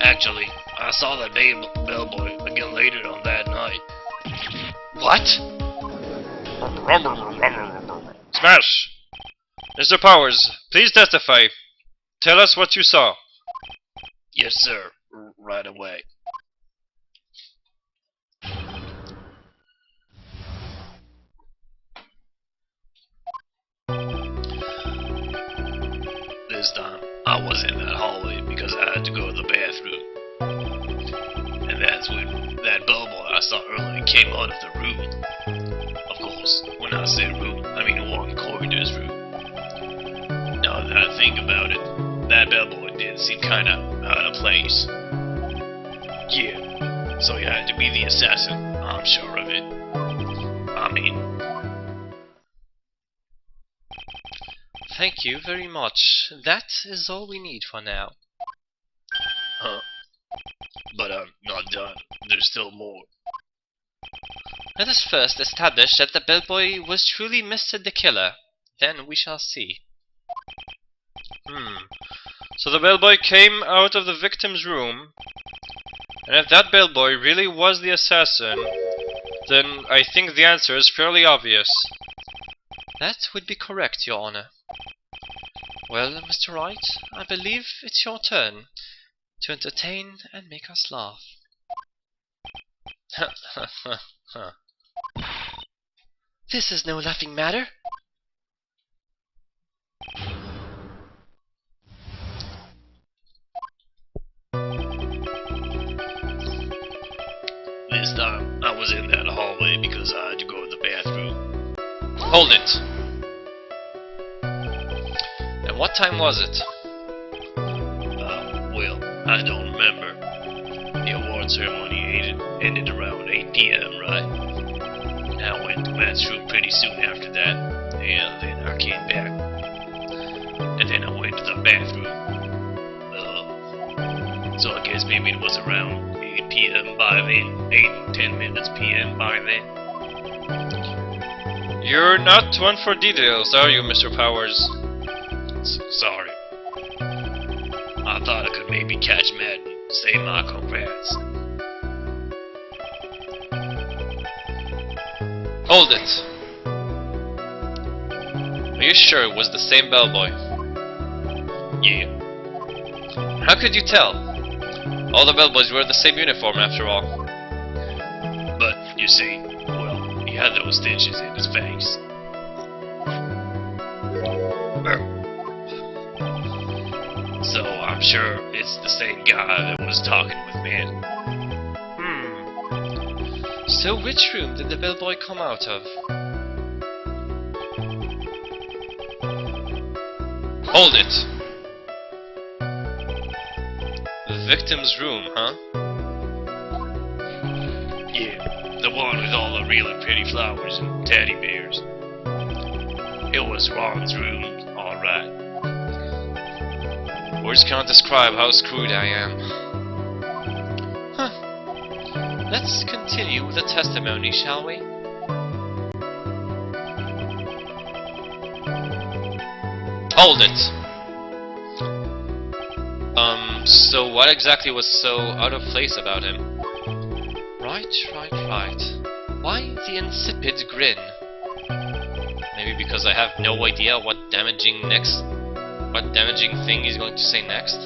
Actually, I saw that bellboy again later on that night. What? Smash! Mr. Powers, please testify. Tell us what you saw. Yes, sir. Right away. This time, I was in that hallway because I had to go to the bathroom. And that's when that bellboy I saw earlier came out of the room. Of course, when I say room, I mean Juan Corrida's room. Now that I think about it, that bellboy did seem kinda out of place. Yeah, so he had to be the assassin, I'm sure of it. I mean... Thank you very much. That is all we need for now. Huh. But I'm not done. There's still more. Let us first establish that the bellboy was truly Mr. the Killer. Then we shall see. So the bellboy came out of the victim's room, and if that bellboy really was the assassin, then I think the answer is fairly obvious. That would be correct, Your Honor. Well, Mr. Wright, I believe it's your turn to entertain and make us laugh. This is no laughing matter. This time, I was in that hallway because I had to go to the bathroom. Hold it! And what time was it? Well, I don't remember. The award ceremony ended around 8 p.m., right? And I went to Matt's room pretty soon after that, and then I came back. And then I went to the bathroom. So I guess maybe it was around 8 p.m. by then. 8-10 minutes p.m. by then. You're not one for details, are you, Mr. Powers? Sorry. I thought I could maybe catch Matt and say my congrats. Hold it! Are you sure it was the same bellboy? Yeah. How could you tell? All the bellboys wear the same uniform after all. But, you see, well, he had those stitches in his face. So, I'm sure it's the same guy that was talking with me. So which room did the bellboy come out of? Hold it! The victim's room, huh? Yeah, the one with all the really pretty flowers and teddy bears. It was Ron's room, alright. Words cannot describe how screwed I am. Huh. Let's continue with the testimony, shall we? Hold it! So what exactly was so out of place about him? Right. Why the insipid grin? Maybe because I have no idea what damaging thing he's going to say next?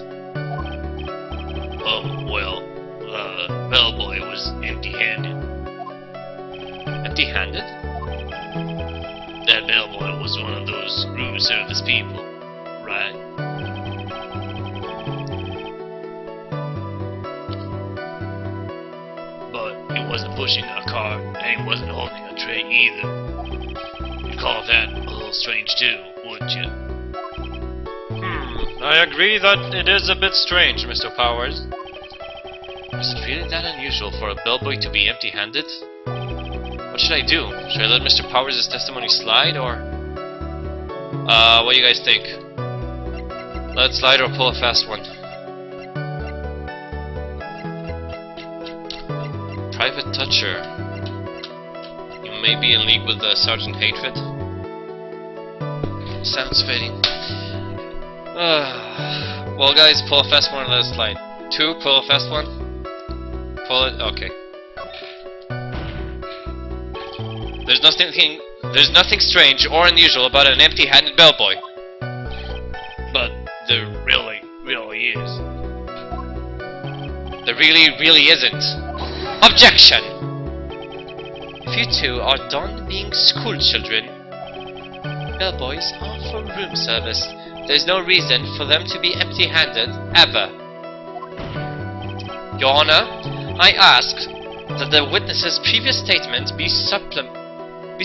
Oh, well, the bellboy was empty-handed. Empty-handed? That bellboy was one of those room service people, right? But he wasn't pushing a cart, and he wasn't holding a tray either. You'd call that a little strange too, wouldn't you? I agree that it is a bit strange, Mr. Powers. Is it really that unusual for a bellboy to be empty-handed? What should I do? Should I let Mr. Powers' testimony slide, or... what do you guys think? Let it slide or pull a fast one? Private Toucher. You may be in league with Sergeant Hatred. Sounds fitting. Well, guys, pull a fast one and let it slide. 2, pull a fast one. Pull it. Okay. There's nothing strange or unusual about an empty-handed bellboy. But there really is. There really isn't. Objection! If you two are done being school children, bellboys are for room service. There's no reason for them to be empty-handed, ever. Your Honor, I ask that the witness's previous statement be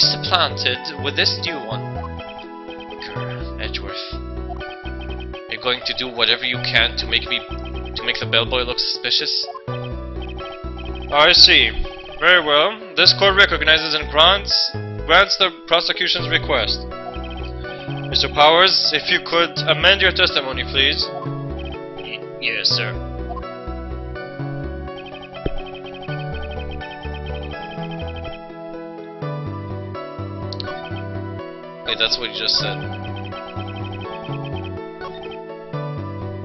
supplanted with this new one. Edgeworth, are you going to do whatever you can to make the bellboy look suspicious? I see. Very well. This court recognizes and grants the prosecution's request. Mr. Powers, if you could amend your testimony, please. Yes, sir. Wait, that's what you just said.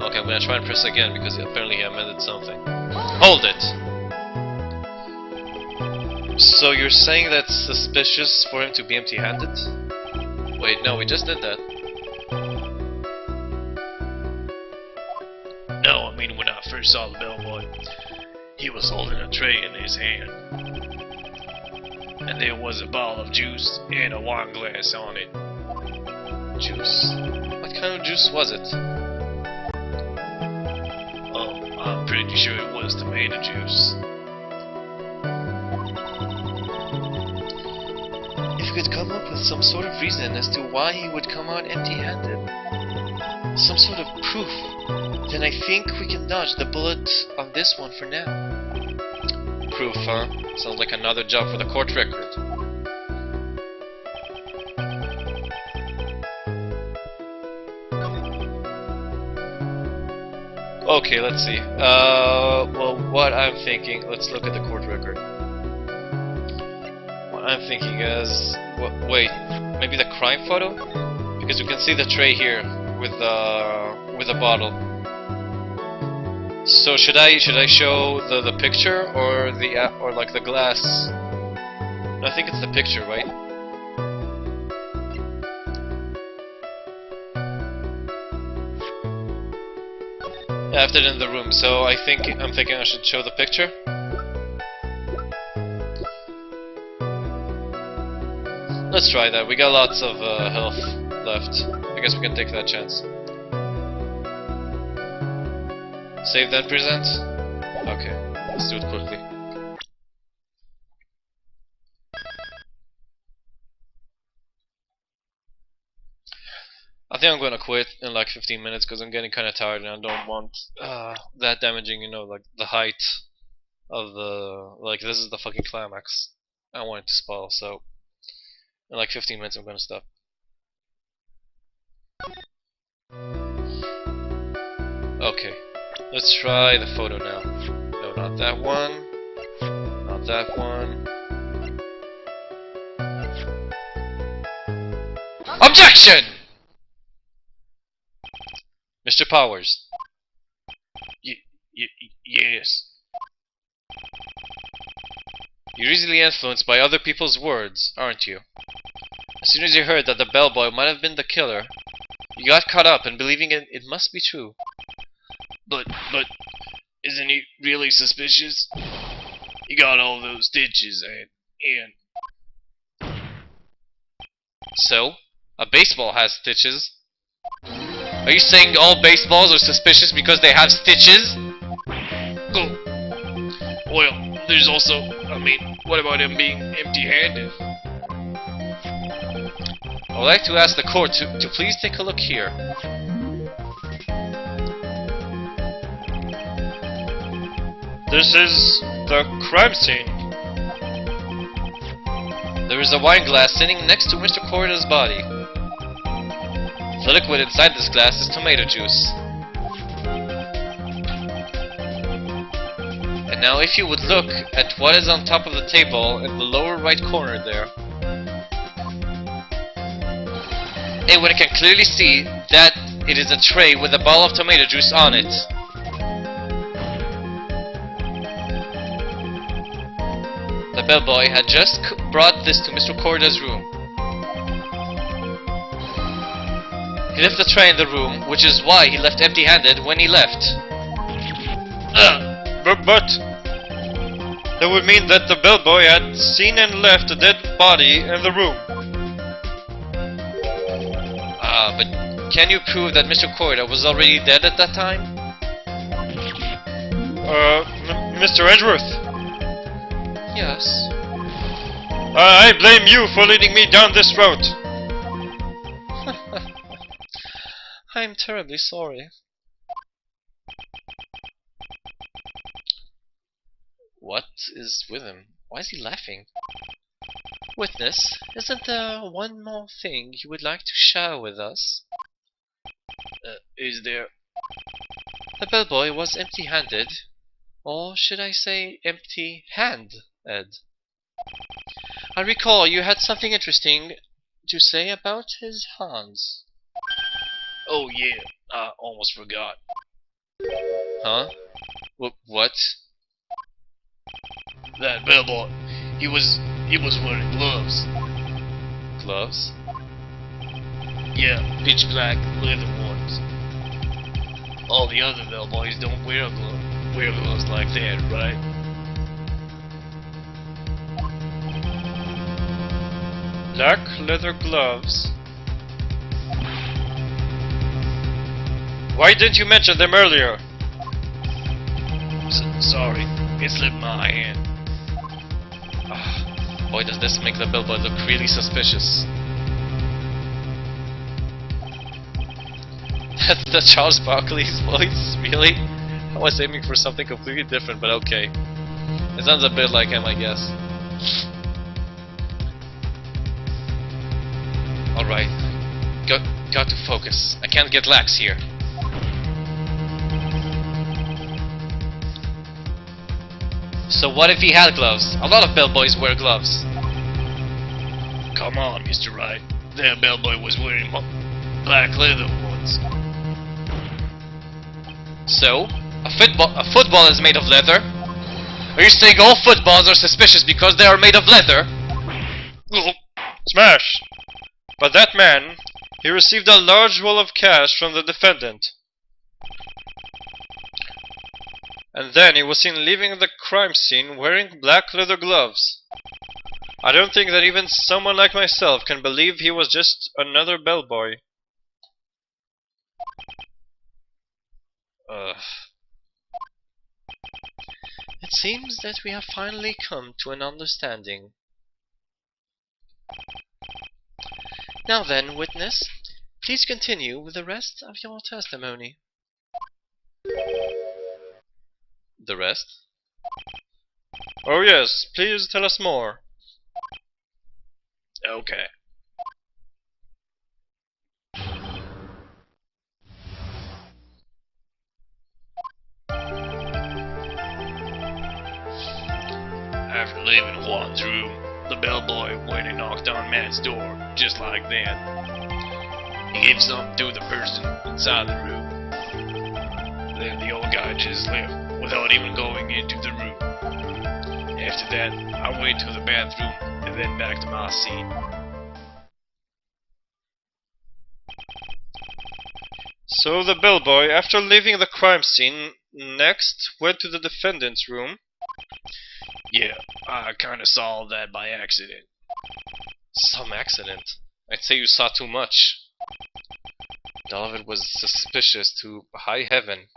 Okay, I'm gonna try and press again because apparently he amended something. Hold it! So you're saying that's suspicious for him to be empty-handed? Wait, no, we just did that. No, I mean when I first saw the bellboy, he was holding a tray in his hand. And there was a bottle of juice and a wine glass on it. Juice? What kind of juice was it? Oh, I'm pretty sure it was tomato juice. If you could come up with some sort of reason as to why he would come out empty-handed, some sort of proof, then I think we can dodge the bullet on this one for now. Proof, huh? Sounds like another job for the court record. Okay, let's see. Well, what I'm thinking, let's look at the court record. What I'm thinking is, wait, maybe the crime photo? Because you can see the tray here with the bottle. So should I show the picture or like the glass I think it's the picture, right? Yeah, I left it in the room, so I'm thinking I should show the picture. Let's try that. We got lots of health left. I guess we can take that chance. Save then present? Okay, let's do it quickly. I think I'm gonna quit in like 15 minutes because I'm getting kind of tired and I don't want that damaging, you know, like the height of the... Like, this is the fucking climax. I don't want it to spoil, so... In like 15 minutes I'm gonna stop. Okay, let's try the photo now. No, not that one. Not that one. OBJECTION! Mr. Powers. Yes. You're easily influenced by other people's words, aren't you? As soon as you heard that the bellboy might have been the killer, you got caught up in believing it must be true. But, isn't he really suspicious? He got all those stitches and... So? A baseball has stitches. Are you saying all baseballs are suspicious because they have stitches? Oh. Well, there's also, I mean, what about him being empty-handed? I would like to ask the court to please take a look here. This is the crime scene. There is a wine glass sitting next to Mr. Corrida's body. The liquid inside this glass is tomato juice. And now if you would look at what is on top of the table in the lower right corner there, one can clearly see that it is a tray with a bottle of tomato juice on it. The bellboy had just brought this to Mr. Corrida's room. He left the tray in the room, which is why he left empty-handed when he left. But that would mean that the bellboy had seen and left a dead body in the room. But can you prove that Mr. Corrida was already dead at that time? Mr. Edgeworth? Yes. I blame you for leading me down this route. I'm terribly sorry. What is with him? Why is he laughing? Witness, isn't there one more thing you would like to share with us? Is there... The bellboy was empty-handed, or should I say empty-handed. I recall you had something interesting to say about his hands. Oh yeah, I almost forgot. Huh? What? That bellboy, he was wearing gloves. Gloves? Yeah, pitch black leather ones. All the other bellboys don't wear gloves like that, right? Black leather gloves. Why didn't you mention them earlier? Sorry, it slipped my hand. Boy, does this make the bellboy look really suspicious. That's the Charles Barkley's voice, really? I was aiming for something completely different, but okay. It sounds a bit like him, I guess. Alright. Got to focus. I can't get lax here. So what if he had gloves? A lot of bellboys wear gloves. Come on, Mr. Wright. That bellboy was wearing black leather ones. So? A football is made of leather? Are you saying all footballs are suspicious because they are made of leather? Smash! But that man, he received a large roll of cash from the defendant. And then he was seen leaving the crime scene wearing black leather gloves. I don't think that even someone like myself can believe he was just another bellboy. It seems that we have finally come to an understanding. Now then, witness, please continue with the rest of your testimony. The rest? Oh yes, please tell us more. Okay. After leaving Juan's room, the bellboy went and knocked on Matt's door, just like that. He gave something to the person inside the room. Then the old guy just left without even going into the room. After that, I went to the bathroom and then back to my seat. So the bellboy, after leaving the crime scene, next went to the defendant's room. Yeah, I kinda saw that by accident. Some accident. I'd say you saw too much. And all of it was suspicious to high heaven.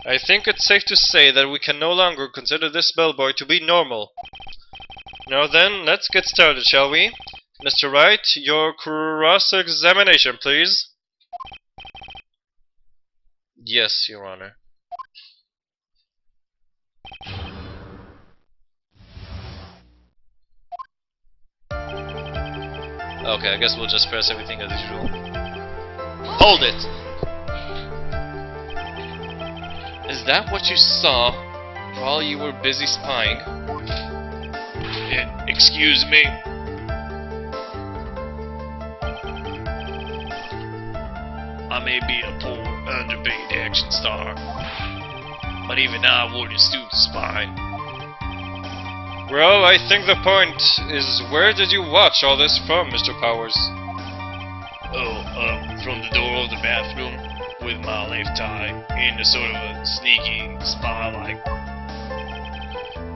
I think it's safe to say that we can no longer consider this bellboy to be normal. Now then, let's get started, shall we? Mr. Wright, your cross-examination, please. Yes, Your Honor. Okay, I guess we'll just press everything as usual. Hold it! Is that what you saw while you were busy spying? Excuse me? I may be a poor, underpaid action star, but even I wouldn't stoop to spy. Well, I think the point is, where did you watch all this from, Mr. Powers? From the door of the bathroom with my left eye in a sort of a sneaky spy-like.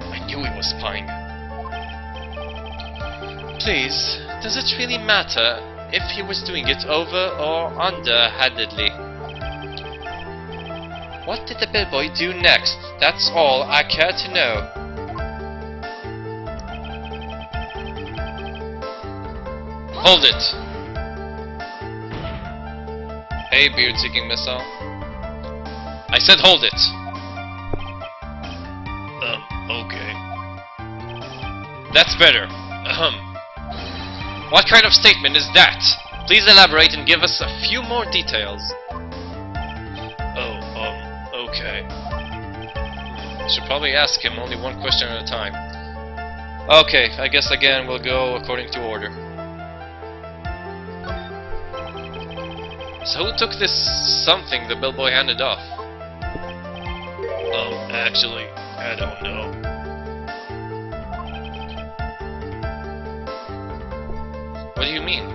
I knew he was spying. Please, does it really matter if he was doing it over or underhandedly? What did the bellboy do next? That's all I care to know. Hold it! Hey, beard-seeking missile. I said hold it! Okay. That's better. What kind of statement is that? Please elaborate and give us a few more details. Okay. I should probably ask him only one question at a time. Okay, I guess again we'll go according to order. So who took this something the bellboy handed off? Actually, I don't know. What do you mean?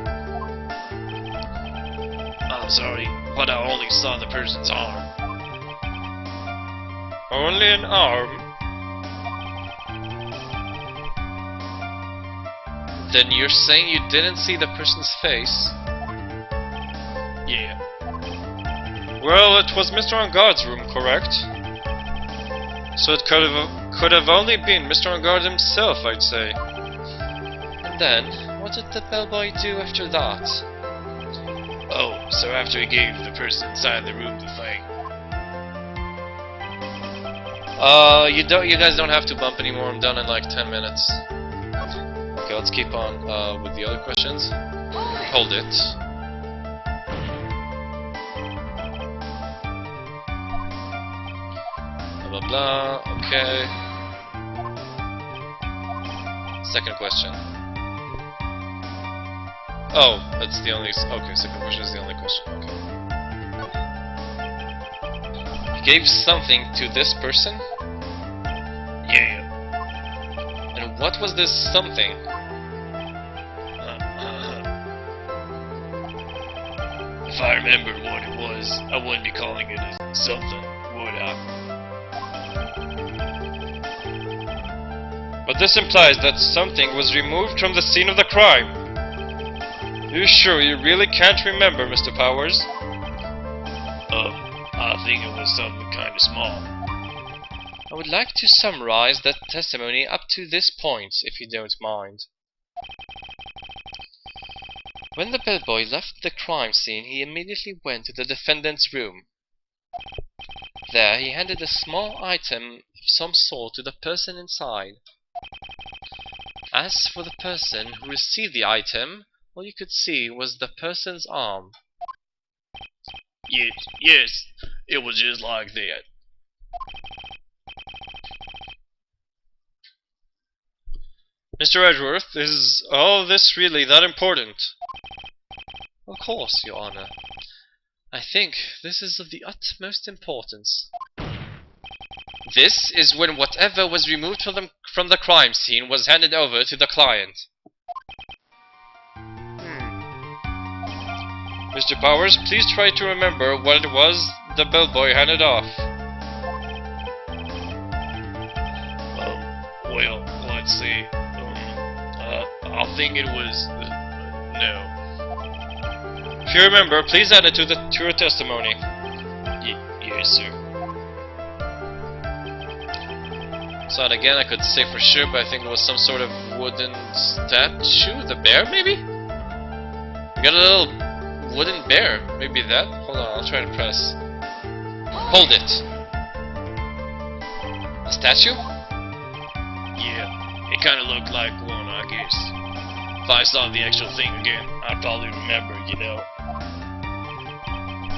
I'm sorry, but I only saw the person's arm. Only an arm? Then you're saying you didn't see the person's face? Yeah. Well, it was Mr. Engarde's room, correct? So it could have only been Mr. Engarde himself, I'd say. And then, what did the bellboy do after that? Oh, so after he gave the person inside the room the thing. You guys don't have to bump anymore. I'm done in like 10 minutes. Okay, let's keep on with the other questions. Hold it. Blah blah blah. Okay. Second question. Oh, that's the only. Okay, second question is the only question. Okay. He gave something to this person? Yeah. And What was this something? If I remembered what it was, I wouldn't be calling it a something, would I? But this implies that something was removed from the scene of the crime. You sure you really can't remember, Mr. Powers? I think it was something kind of small. I would like to summarize that testimony up to this point, if you don't mind. When the bellboy left the crime scene, he immediately went to the defendant's room. There, he handed a small item of some sort to the person inside. As for the person who received the item, all you could see was the person's arm. Yes, it was just like that. Mr. Edgeworth, is all this really that important? Of course, Your Honor. I think this is of the utmost importance. This is when whatever was removed from the crime scene was handed over to the client. Mr. Powers, please try to remember what it was the bellboy handed off. Well, let's see. I think it was... no. If you remember, please add it to your testimony. Yes, sir. So and again, I could say for sure, but I think it was some sort of wooden statue? The bear, maybe? We got a little wooden bear. Maybe that? Hold on, I'll try to press. Hold it. A statue? Yeah, it kind of looked like one, I guess. If I saw the actual thing again, I'd probably remember, you know.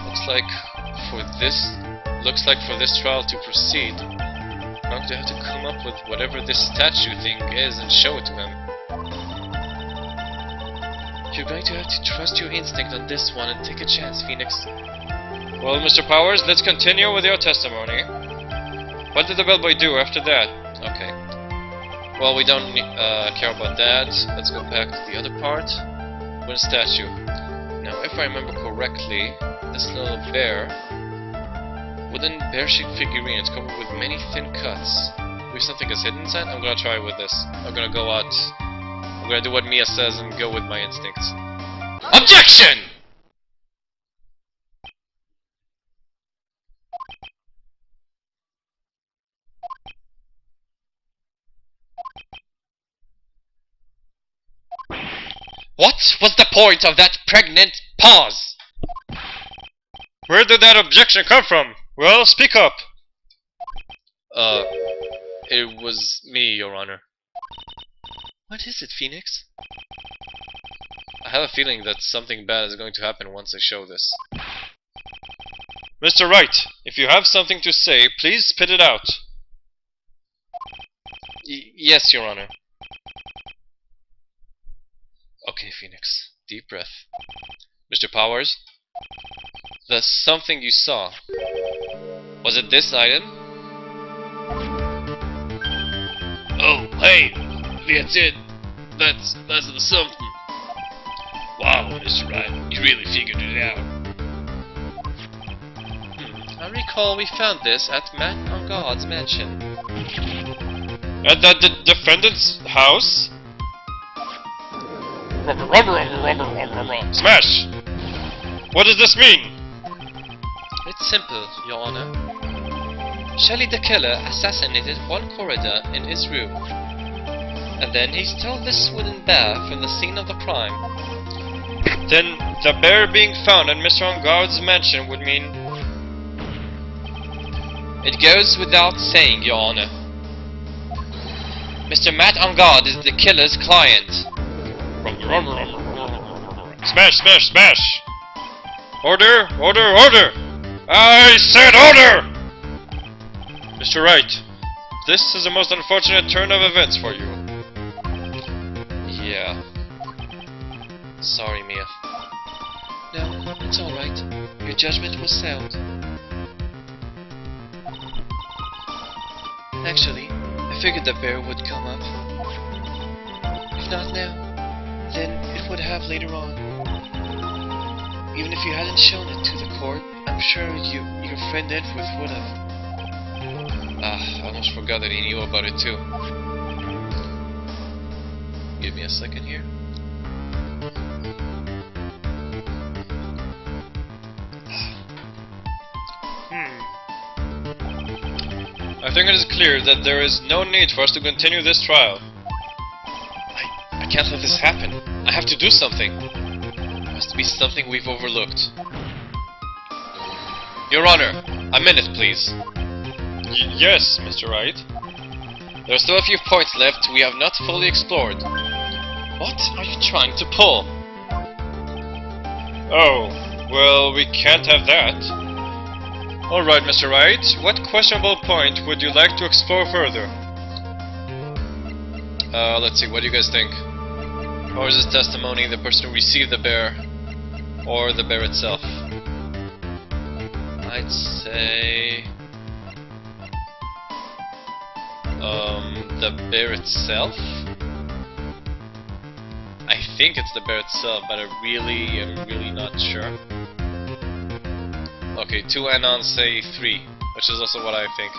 Looks like for this trial to proceed, I'm going to have to come up with whatever this statue thing is and show it to him. You're going to have to trust your instinct on this one and take a chance, Phoenix. Well, Mr. Powers, let's continue with your testimony. What did the bellboy do after that? Okay. Well, we don't care about that. Let's go back to the other part. Wooden statue. Now, if I remember correctly, this little bear, wooden bear-shaped figurine, it's covered with many thin cuts. Maybe something is hidden inside? I'm gonna try with this. I'm gonna go out. I'm gonna do what Mia says and go with my instincts. Objection! What was the point of that pregnant pause? Where did that objection come from? Well, speak up. It was me, Your Honor. What is it, Phoenix? I have a feeling that something bad is going to happen once I show this. Mr. Wright, if you have something to say, please spit it out. Yes, Your Honor. Okay, Phoenix. Deep breath. Mr. Powers, the something you saw, was it this item? Oh, hey! That's it! That's the something! Wow, Mr. Wright, you really figured it out. I recall we found this at Matt on God's mansion. At the defendant's house? Smash! What does this mean? It's simple, Your Honor. Shelley the killer assassinated one corridor in his room, and then he stole this wooden bear from the scene of the crime. Then the bear being found at Mr. Engarde's mansion would mean... It goes without saying, Your Honor. Mr. Matt Engarde is the killer's client. Smash, smash, smash! Order, order, order! I said order! Mr. Wright, this is a most unfortunate turn of events for you. Yeah. Sorry, Mia. No, it's alright. Your judgment was sound. Actually, I figured the bear would come up. If not now, then it would have later on. Even if you hadn't shown it to the court, I'm sure your friend Edward would have. I almost forgot that he knew about it too. Give me a second here. I think it is clear that there is no need for us to continue this trial. I can't let this happen. I have to do something. There must be something we've overlooked. Your Honor, a minute, please. Yes, Mr. Wright. There are still a few points left we have not fully explored. What are you trying to pull? Oh, well, we can't have that. Alright, Mr. Wright, what questionable point would you like to explore further? Let's see, what do you guys think? Or is this testimony the person who received the bear? Or the bear itself? I'd say... the bear itself? I think it's the bear itself, but I'm really not sure. Okay, 2 Anons say 3, which is also what I think.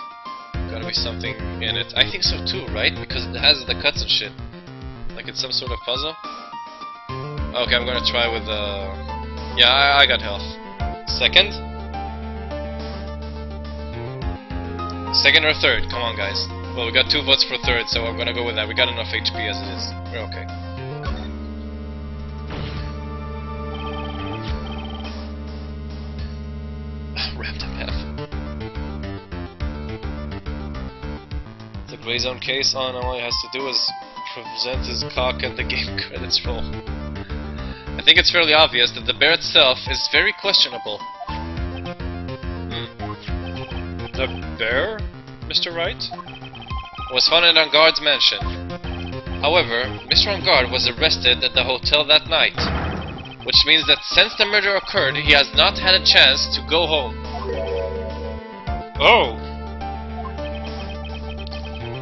Gotta be something in it. I think so too, right? Because it has the cuts and shit. Like it's some sort of puzzle. Okay, I'm gonna try with yeah, I got health. Second? Second or third? Come on, guys. Well, we got 2 votes for third, so I'm gonna go with that. We got enough HP as it is. We're okay. Wrapped up half. The gray zone case on all he has to do is present his cock and the game credits roll. I think it's fairly obvious that the bear itself is very questionable. The bear, Mr. Wright? Was found in Angard's mansion. However, Mr. Angard was arrested at the hotel that night, which means that since the murder occurred, he has not had a chance to go home. Oh!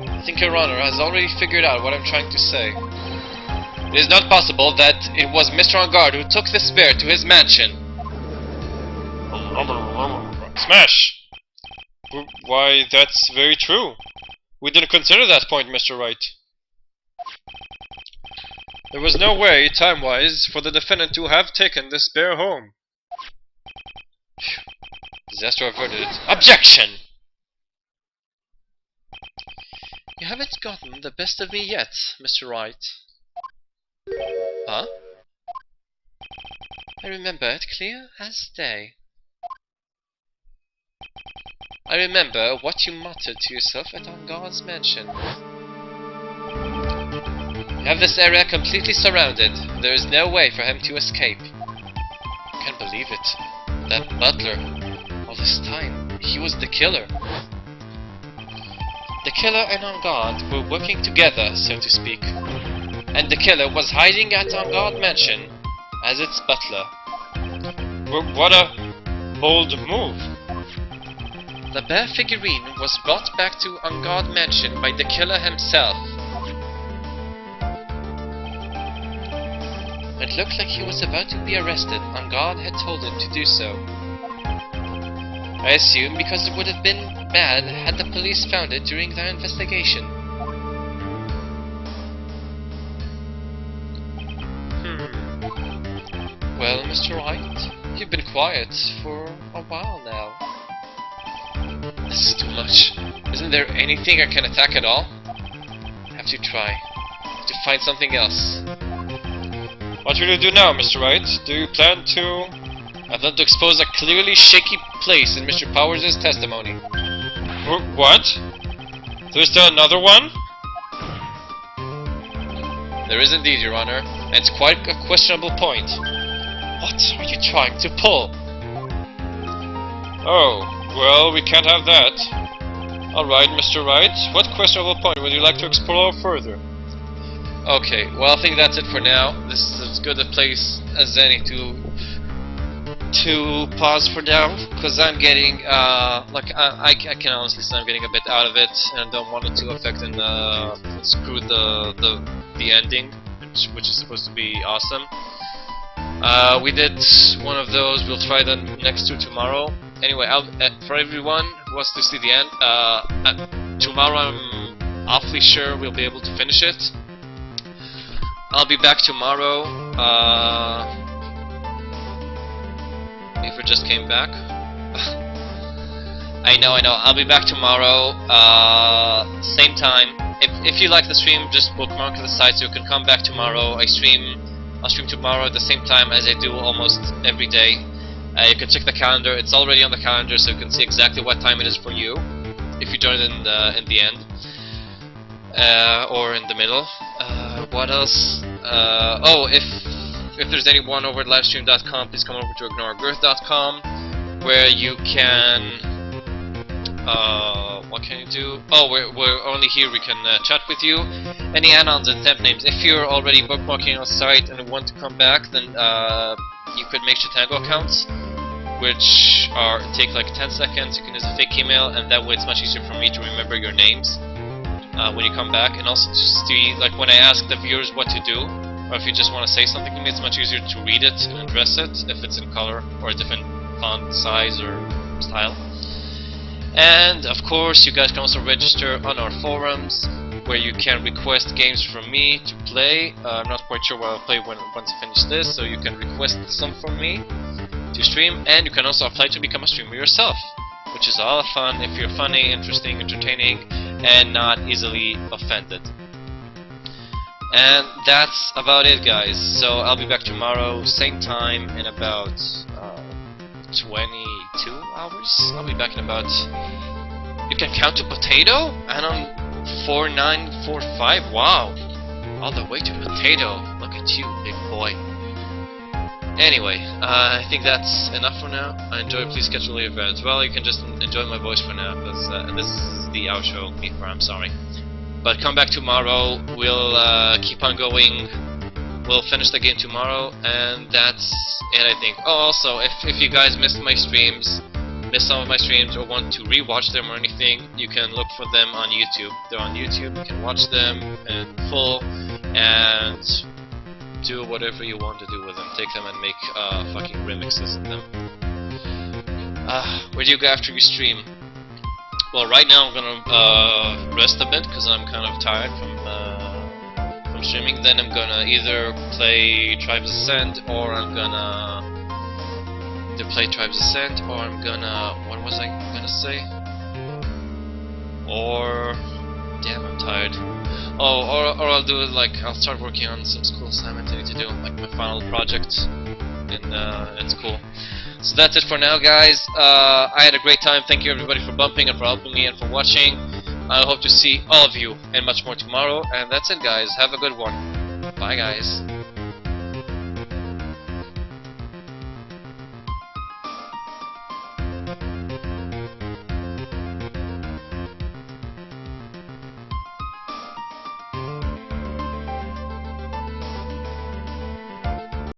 I think Your Honor has already figured out what I'm trying to say. It is not possible that it was Mr. Angard who took this bear to his mansion. Smash! Why, that's very true. We didn't consider that point, Mr. Wright. There was no way, time-wise, for the defendant to have taken this bear home. Disaster averted. Objection! You haven't gotten the best of me yet, Mr. Wright. Huh? I remember it clear as day. I remember what you muttered to yourself at Angard's mansion. You have this area completely surrounded. There is no way for him to escape. I can't believe it. That butler, all this time, he was the killer. The killer and Angard were working together, so to speak. And the killer was hiding at Angard mansion as its butler. What a bold move. The bear figurine was brought back to Angard mansion by the killer himself. It looked like he was about to be arrested. Angard had told him to do so. I assume because it would have been bad had the police found it during their investigation. Well, Mr. Wright, you've been quiet for a while now. This is too much. Isn't there anything I can attack at all? I have to try. To find something else. What will you do now, Mr. Wright? Do you plan to... I plan to expose a clearly shaky place in Mr. Powers' testimony. What? There's still another one? There is indeed, Your Honor, and it's quite a questionable point. What are you trying to pull? Oh, well, we can't have that. Alright, Mr. Wright, what questionable point would you like to explore further? Okay, well, I think that's it for now. This is as good a place as any to pause for now, because I'm getting, I can honestly say I'm getting a bit out of it, and I don't want it to affect and screw the ending. which is supposed to be awesome. We did one of those. We'll try the next two tomorrow. Anyway, for everyone who wants to see the end, tomorrow I'm awfully sure we'll be able to finish it. I'll be back tomorrow. If it just came back. I know. I'll be back tomorrow, same time. If you like the stream, just bookmark the site so you can come back tomorrow. I'll stream tomorrow at the same time as I do almost every day. You can check the calendar. It's already on the calendar, so you can see exactly what time it is for you. If you join in the end, or in the middle. What else? Oh, if there's anyone over at livestream.com, please come over to ignoregirth.com, where you can. What can you do? Oh, we're only here. We can chat with you. Any add-ons and temp names. If you're already bookmarking on site and want to come back, then you could make Chitango accounts, which take like 10 seconds. You can use a fake email, and that way it's much easier for me to remember your names when you come back. And also to see, like when I ask the viewers what to do, or if you just want to say something to me, it's much easier to read it and address it if it's in color or a different font size or style. And of course, you guys can also register on our forums, where you can request games from me to play. I'm not quite sure what I'll play once I finish this, so you can request some from me to stream, and you can also apply to become a streamer yourself, which is a lot of fun if you're funny, interesting, entertaining, and not easily offended. And that's about it, guys. So I'll be back tomorrow, same time, in about 22 hours. I'll be back in about. You can count to potato? And on 4945. Wow, all the way to potato. Look at you, big boy. Anyway, I think that's enough for now. Enjoy Please Catch a Later as well. You can just enjoy my voice for now, because this is the outro. I'm sorry. But come back tomorrow. We'll keep on going. We'll finish the game tomorrow, and that's it, I think. Oh, also, if you guys missed some of my streams, or want to rewatch them or anything, you can look for them on YouTube. They're on YouTube. You can watch them in full and do whatever you want to do with them. Take them and make fucking remixes of them. Where do you go after you stream? Well, right now I'm gonna rest a bit because I'm kind of tired from streaming. Then I'm gonna either play Tribes Ascent, or I'm gonna what was I gonna say? Or damn, I'm tired. Oh, or I'll do it like I'll start working on some school assignment I need to do, like my final project in school. So that's it for now, guys. I had a great time. Thank you everybody for bumping and for helping me and for watching. I hope to see all of you and much more tomorrow. And that's it, guys. Have a good one. Bye, guys.